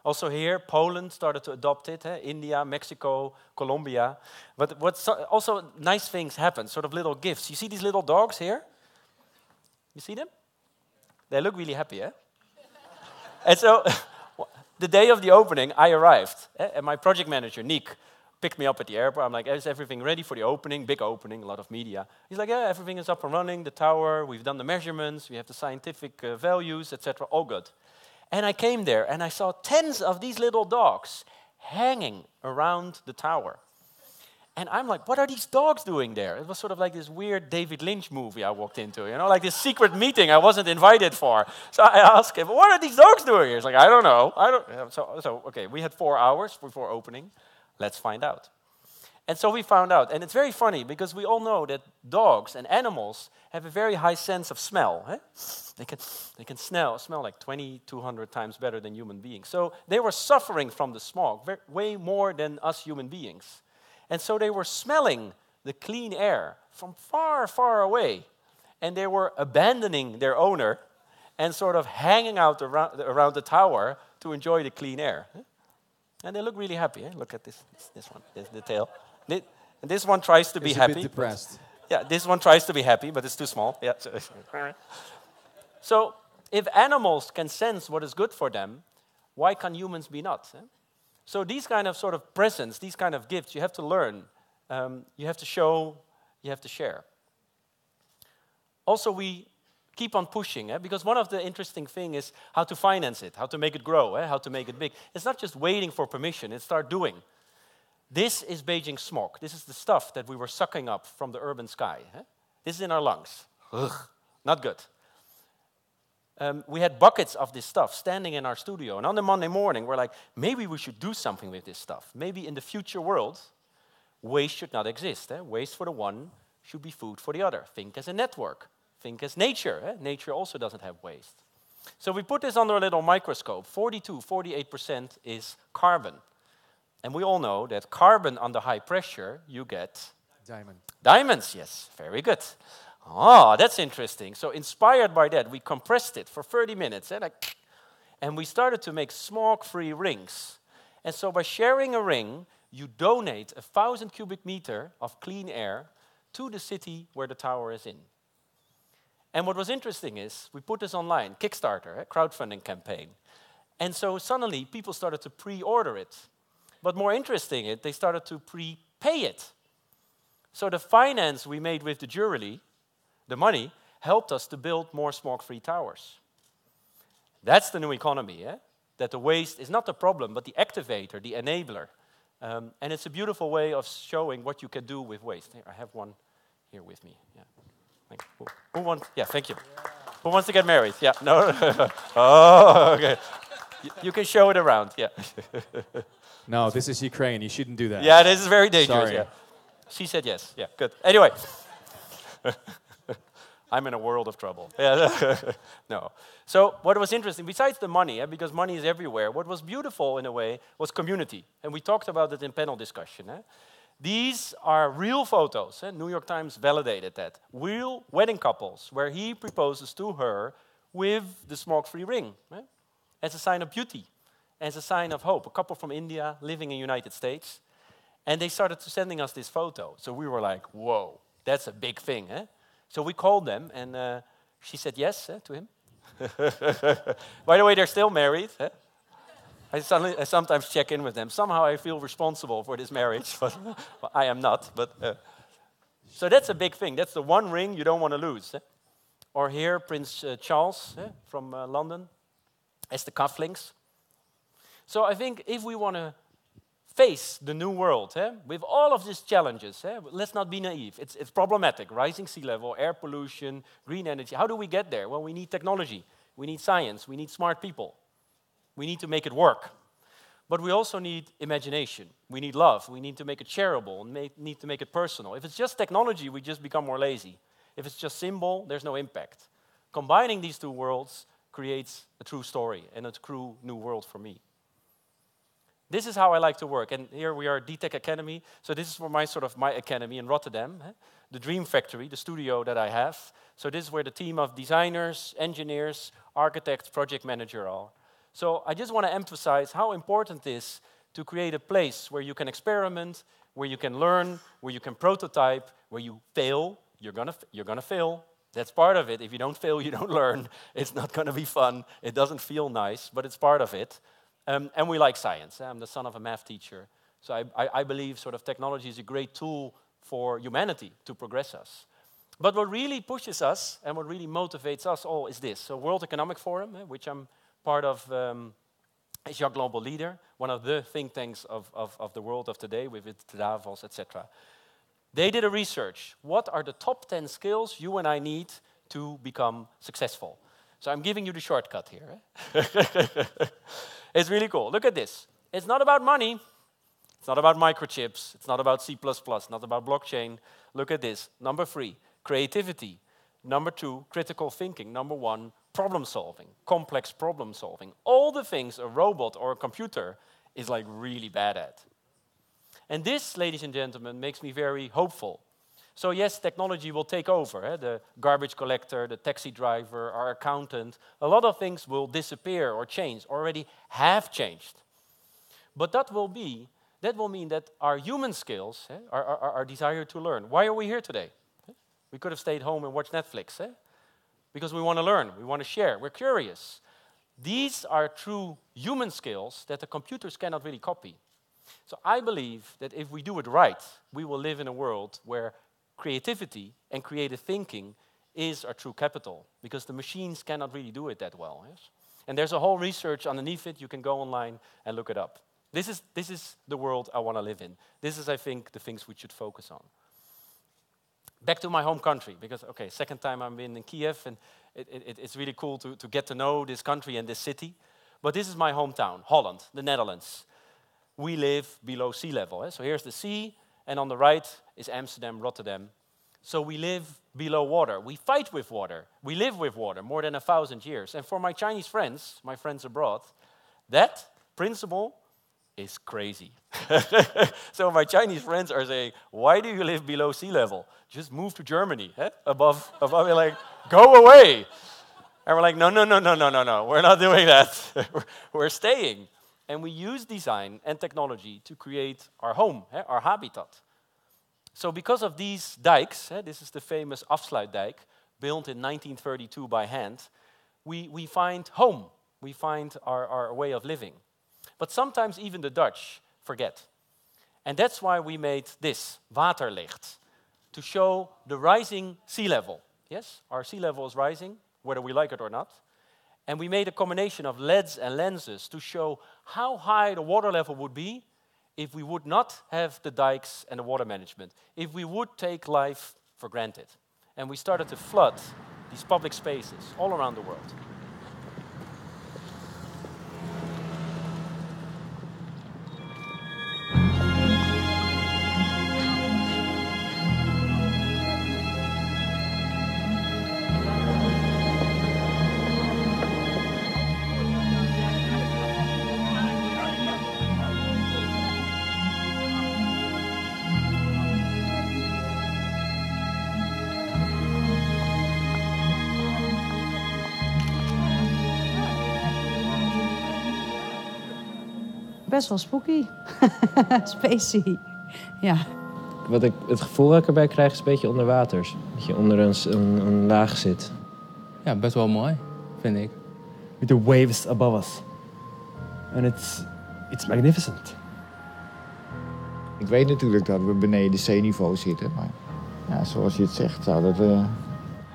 S10: Also here, Poland started to adopt it, India, Mexico, Colombia. But also nice things happen, sort of little gifts. You see these little dogs here? You see them? They look really happy, And so the day of the opening, I arrived, and my project manager, Nick, picked me up at the airport. I'm like, is everything ready for the opening? Big opening, a lot of media. He's like, yeah, everything is up and running, the tower, we've done the measurements, we have the scientific values, etc., all good. And I came there, and I saw tens of these little dogs hanging around the tower. And I'm like, what are these dogs doing there? It was sort of like this weird David Lynch movie I walked into, like this secret meeting I wasn't invited for. So I asked him, what are these dogs doing here? He's like, I don't know. So okay, we had 4 hours before opening. Let's find out. And so we found out, and it's very funny because we all know that dogs and animals have a very high sense of smell. Eh? They can smell like 200 times better than human beings. So they were suffering from the smog way more than us human beings. And so they were smelling the clean air from far, far away. And they were abandoning their owner and sort of hanging out around the tower to enjoy the clean air. And they look really happy. Eh? Look at this one, the tail. This one tries to be happy.
S9: A bit depressed.
S10: Yeah, this one tries to be happy, but it's too small. Yeah. So if animals can sense what is good for them, why can humans be not? Eh? So these kind of sort of presents, these kind of gifts, you have to learn. You have to show, you have to share. Also, we keep on pushing, because one of the interesting things is how to finance it, how to make it grow, how to make it big. It's not just waiting for permission, it's start doing. This is Beijing smog. This is the stuff that we were sucking up from the urban sky. This is in our lungs. Ugh, not good. We had buckets of this stuff standing in our studio, and on the Monday morning, we're like, maybe we should do something with this stuff. Maybe in the future world, waste should not exist. Waste for the one should be food for the other. Think as a network. Think as nature. Nature also doesn't have waste. So we put this under a little microscope. 48% is carbon. And we all know that carbon under high pressure, you get
S9: Diamond.
S10: diamonds. Yes, very good. Oh, that's interesting. So inspired by that, we compressed it for 30 minutes. And we started to make smog-free rings. And so by sharing a ring, you donate 1,000 cubic meter of clean air to the city where the tower is in. And what was interesting is, we put this online, Kickstarter, a crowdfunding campaign. And so suddenly, people started to pre-order it. But more interesting, they started to prepay it. So the finance we made with the jury, the money, helped us to build more smog-free towers. That's the new economy, that the waste is not the problem, but the activator, the enabler. And it's a beautiful way of showing what you can do with waste. Here, I have one here with me. Yeah. Who wants? Yeah, thank you. Yeah. Who wants to get married? Yeah, no. Oh, okay. You can show it around. Yeah.
S9: No, this is Ukraine. You shouldn't do that.
S10: Yeah, this is very dangerous.
S9: Sorry.
S10: Yeah. She said yes. Yeah, good. Anyway, I'm in a world of trouble. Yeah. No. So what was interesting, besides the money, because money is everywhere, what was beautiful in a way was community. And we talked about it in panel discussion. These are real photos. New York Times validated that. Real wedding couples where he proposes to her with the smog-free ring. As a sign of beauty, as a sign of hope. A couple from India living in the United States. And they started sending us this photo. So we were like, whoa, that's a big thing. So we called them, and she said yes to him. By the way, they're still married. I sometimes check in with them. Somehow I feel responsible for this marriage, but well, I am not. But so that's a big thing. That's the one ring you don't want to lose. Or here, Prince Charles from London, as the cufflinks. So I think if we want to face the new world with all of these challenges, let's not be naive. It's problematic. Rising sea level, air pollution, green energy. How do we get there? Well, we need technology. We need science. We need smart people. We need to make it work. But we also need imagination. We need love. We need to make it shareable and need to make it personal. If it's just technology, we just become more lazy. If it's just symbol, there's no impact. Combining these two worlds creates a true story and a true new world for me. This is how I like to work. And here we are, DTech Academy. So this is for my academy in Rotterdam, the Dream Factory, the studio that I have. So this is where the team of designers, engineers, architects, project manager are. So I just want to emphasize how important it is to create a place where you can experiment, where you can learn, where you can prototype, where you fail. You're gonna fail. That's part of it. If you don't fail, you don't learn. It's not going to be fun. It doesn't feel nice, but it's part of it. And we like science. I'm the son of a math teacher. So I believe sort of technology is a great tool for humanity to progress us. But what really pushes us and what really motivates us all is this. So World Economic Forum, which I'm part of as your global leader, one of the think tanks of the world of today with its Davos, etc. They did a research. What are the top 10 skills you and I need to become successful? So I'm giving you the shortcut here. It's really cool. Look at this. It's not about money. It's not about microchips. It's not about C++, not about blockchain. Look at this. Number 3, creativity. Number 2, critical thinking. Number 1, problem solving, complex problem solving. All the things a robot or a computer is like really bad at. And this, ladies and gentlemen, makes me very hopeful. So yes, technology will take over. The garbage collector, the taxi driver, our accountant. A lot of things will disappear or change, already have changed. But that will mean that our human skills, our desire to learn. Why are we here today? We could have stayed home and watched Netflix. Because we want to learn, we want to share, we're curious. These are true human skills that the computers cannot really copy. So I believe that if we do it right, we will live in a world where creativity and creative thinking is our true capital, because the machines cannot really do it that well. Yes? And there's a whole research underneath it. You can go online and look it up. This is the world I want to live in. This is, I think, the things we should focus on. Back to my home country, because, okay, second time I've been in Kiev, and it's really cool to get to know this country and this city. But this is my hometown, Holland, the Netherlands. We live below sea level. So here's the sea, and on the right is Amsterdam, Rotterdam. So we live below water. We fight with water. We live with water more than 1,000 years. And for my Chinese friends, my friends abroad, that principle is crazy. So my Chinese friends are saying, why do you live below sea level? Just move to Germany, above. We're like, go away. And we're like, no, we're not doing that. We're staying. And we use design and technology to create our home, our habitat. So because of these dikes, this is the famous Afsluitdijk, built in 1932 by hand, we find home. We find our way of living. But sometimes even the Dutch forget. And that's why we made this, waterlicht, to show the rising sea level. Yes, our sea level is rising, whether we like it or not. And we made a combination of LEDs and lenses to show how high the water level would be if we would not have the dikes and the water management, if we would take life for granted. And we started to flood these public spaces all around the world.
S12: Best wel spooky. Spacey. Ja.
S13: Wat ik het gevoel dat ik erbij krijg is een beetje onderwaters. Dat je onder een laag zit.
S14: Ja, best wel mooi, vind ik.
S15: With the waves above us. And it's magnificent.
S16: Ik weet natuurlijk dat we beneden zeeniveau zitten, maar ja, zoals je het zegt, zou dat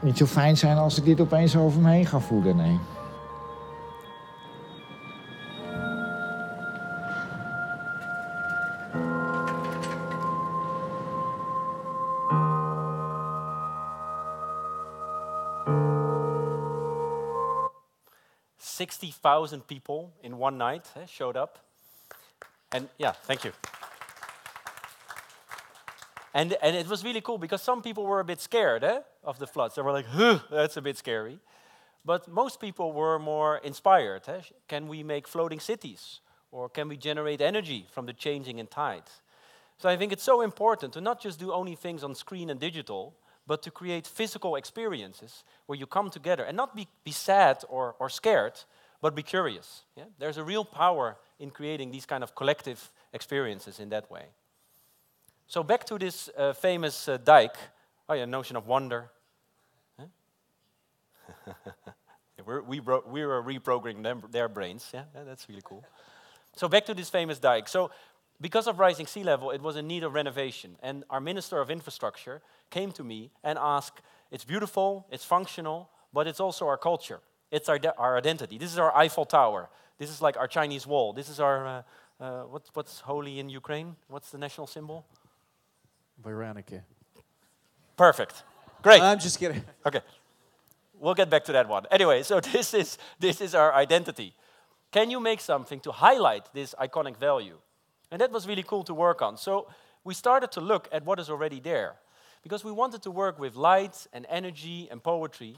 S16: niet zo fijn zijn als ik dit opeens over me heen ga voelen, nee.
S10: $60,000 people in one night showed up. And yeah, thank you. And it was really cool because some people were a bit scared of the floods. They were like, that's a bit scary. But most people were more inspired. Can we make floating cities? Or can we generate energy from the changing in tide? So I think it's so important to not just do only things on screen and digital, but to create physical experiences where you come together and not be sad or scared, but be curious. Yeah? There's a real power in creating these kind of collective experiences in that way. So back to this famous dike. Oh yeah, notion of wonder. Huh? we were reprogramming their brains. Yeah, that's really cool. So back to this famous dike. So because of rising sea level, it was in need of renovation. And our Minister of Infrastructure came to me and asked, it's beautiful, it's functional, but it's also our culture. It's our identity. This is our Eiffel Tower. This is like our Chinese wall. This is our, what's holy in Ukraine? What's the national symbol?
S17: Veronica.
S10: Perfect. Great.
S17: I'm just kidding.
S10: Okay. We'll get back to that one. Anyway, so this is our identity. Can you make something to highlight this iconic value? And that was really cool to work on. So we started to look at what is already there, because we wanted to work with light and energy and poetry,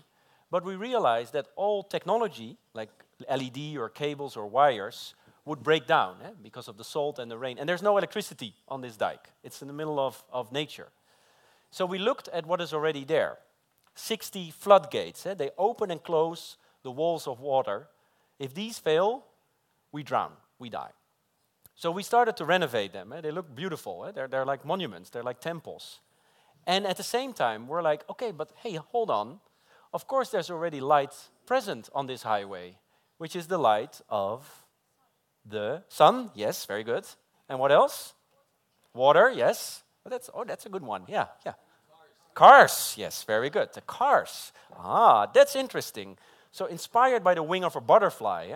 S10: but we realized that all technology, like LED or cables or wires, would break down because of the salt and the rain. And there's no electricity on this dike. It's in the middle of nature. So we looked at what is already there. 60 floodgates. They open and close the walls of water. If these fail, we drown, we die. So we started to renovate them. They look beautiful. They're like monuments. They're like temples. And at the same time, we're like, okay, but hey, hold on. Of course, there's already light present on this highway, which is the light of the sun. Yes, very good. And what else? Water, yes. That's a good one. Yeah. Cars, yes, very good. The cars. That's interesting. So inspired by the wing of a butterfly,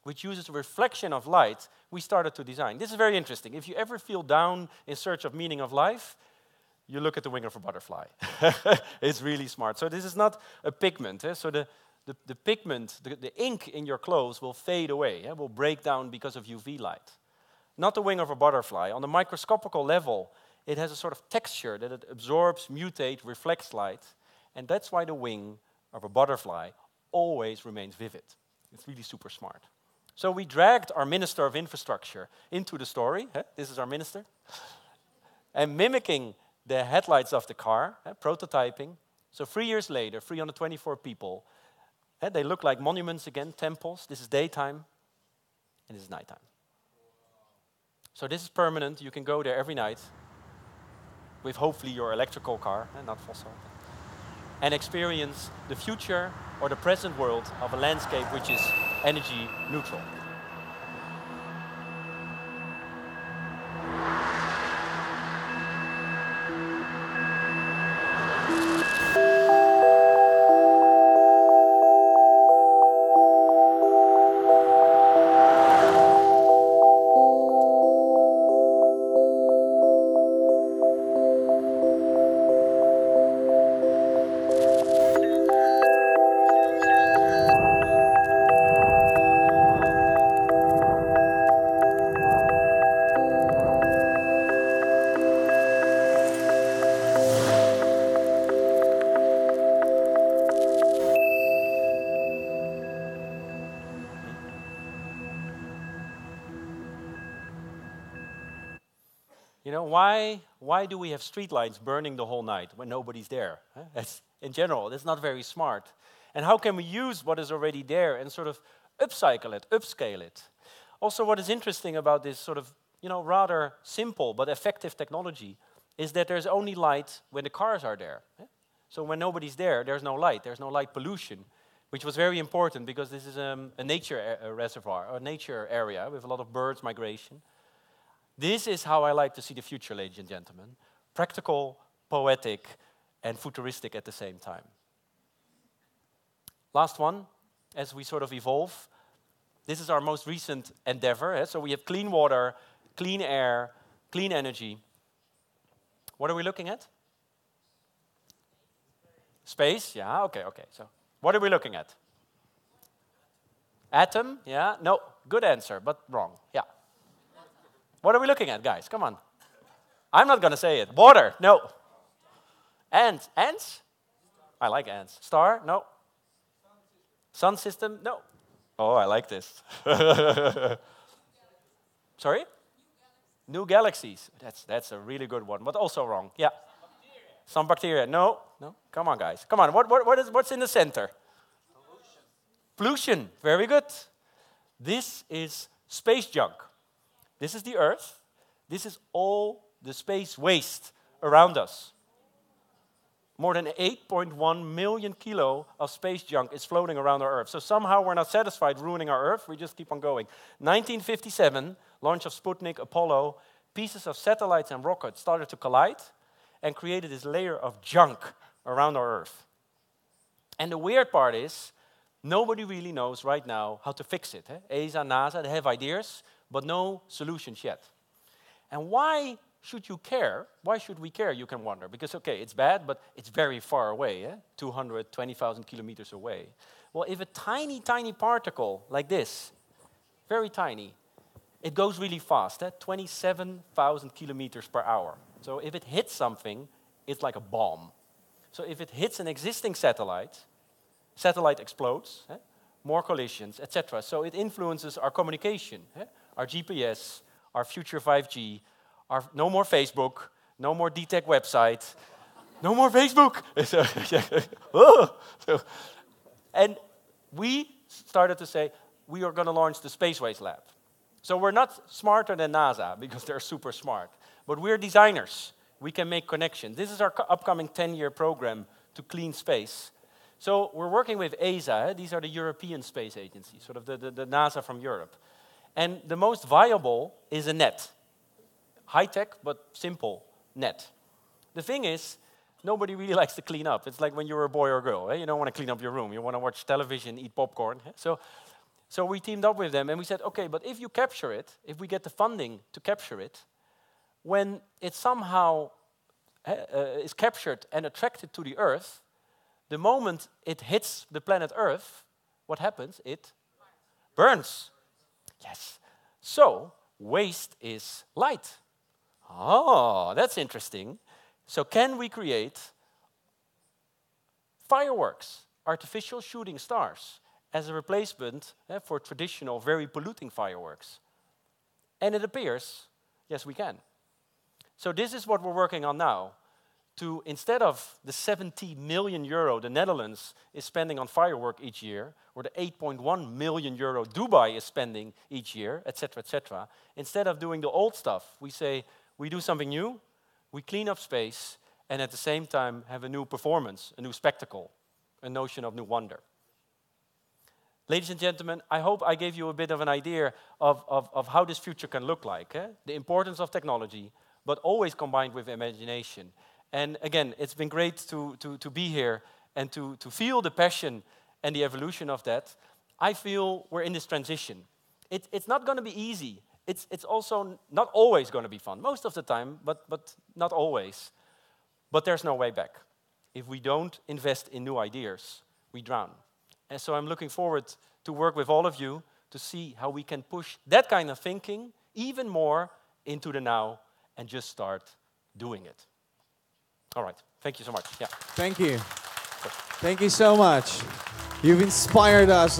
S10: which uses a reflection of light, we started to design. This is very interesting. If you ever feel down in search of meaning of life, you look at the wing of a butterfly. It's really smart. So this is not a pigment. So the pigment, the ink in your clothes will fade away, will break down because of UV light. Not the wing of a butterfly. On the microscopical level, it has a sort of texture that it absorbs, mutates, reflects light. And that's why the wing of a butterfly always remains vivid. It's really super smart. So we dragged our Minister of Infrastructure into the story. This is our minister. And mimicking the headlights of the car, prototyping. So 3 years later, 324 people, they look like monuments again, temples. This is daytime, and this is nighttime. So this is permanent. You can go there every night with hopefully your electrical car, not fossil, and experience the future or the present world of a landscape which is energy neutral. You know, why do we have streetlights burning the whole night when nobody's there? In general, that's not very smart. And how can we use what is already there and sort of upcycle it, upscale it? Also, what is interesting about this sort of, rather simple but effective technology is that there's only light when the cars are there. So when nobody's there, there's no light. There's no light pollution, which was very important because this is a nature reservoir, a nature area with a lot of birds migration. This is how I like to see the future, ladies and gentlemen. Practical, poetic, and futuristic at the same time. Last one, as we sort of evolve. This is our most recent endeavor. So we have clean water, clean air, clean energy. What are we looking at? Space, yeah, okay. So what are we looking at? Atom, yeah, no, good answer, but wrong, yeah. What are we looking at, guys? Come on. I'm not going to say it. Water, no. Ants, ants? I like ants. Star, no. Sun system, no. Oh, I like this. Sorry? New galaxies. That's a really good one, but also wrong. Yeah. Some bacteria. No. Come on, guys. Come on. What's in the center? Pollution. Very good. This is space junk. This is the Earth. This is all the space waste around us. More than 8.1 million kilo of space junk is floating around our Earth. So somehow we're not satisfied ruining our Earth. We just keep on going. 1957, launch of Sputnik, Apollo, pieces of satellites and rockets started to collide and created this layer of junk around our Earth. And the weird part is, nobody really knows right now how to fix it. ESA, NASA, they have ideas, but no solutions yet. And why should you care? Why should we care, you can wonder? Because, okay, it's bad, but it's very far away, 220,000 kilometers away. Well, if a tiny, tiny particle like this, very tiny, it goes really fast, 27,000 kilometers per hour. So if it hits something, it's like a bomb. So if it hits an existing satellite, satellite explodes, more collisions, etc. So it influences our communication, our GPS, our future 5G, no more Facebook, no more DTEC website, no more Facebook. And we started to say, we are going to launch the Spaceways Lab. So we're not smarter than NASA because they're super smart, but we're designers. We can make connections. This is our upcoming 10-year program to clean space. So we're working with ESA. These are the European Space Agency, sort of the NASA from Europe. And the most viable is a net. High-tech, but simple net. The thing is, nobody really likes to clean up. It's like when you're a boy or a girl. You don't want to clean up your room. You want to watch television, eat popcorn. So we teamed up with them, and we said, okay, but if you capture it, if we get the funding to capture it, when it somehow is captured and attracted to the Earth, the moment it hits the planet Earth, what happens? It burns. Yes. So waste is light. Oh, that's interesting. So can we create fireworks, artificial shooting stars, as a replacement for traditional, very polluting fireworks? And it appears, yes, we can. So this is what we're working on now. To, instead of the 70 million euro the Netherlands is spending on firework each year, or the 8.1 million euro Dubai is spending each year, etc., instead of doing the old stuff, we say, we do something new, we clean up space, and at the same time have a new performance, a new spectacle, a notion of new wonder. Ladies and gentlemen, I hope I gave you a bit of an idea of how this future can look like. The importance of technology, but always combined with imagination. And again, it's been great to be here and to feel the passion and the evolution of that. I feel we're in this transition. It's not going to be easy. It's also not always going to be fun. Most of the time, but not always. But there's no way back. If we don't invest in new ideas, we drown. And so I'm looking forward to work with all of you to see how we can push that kind of thinking even more into the now and just start doing it. All right. Thank you so much. Yeah.
S9: Thank you. Thank you so much. You've inspired us.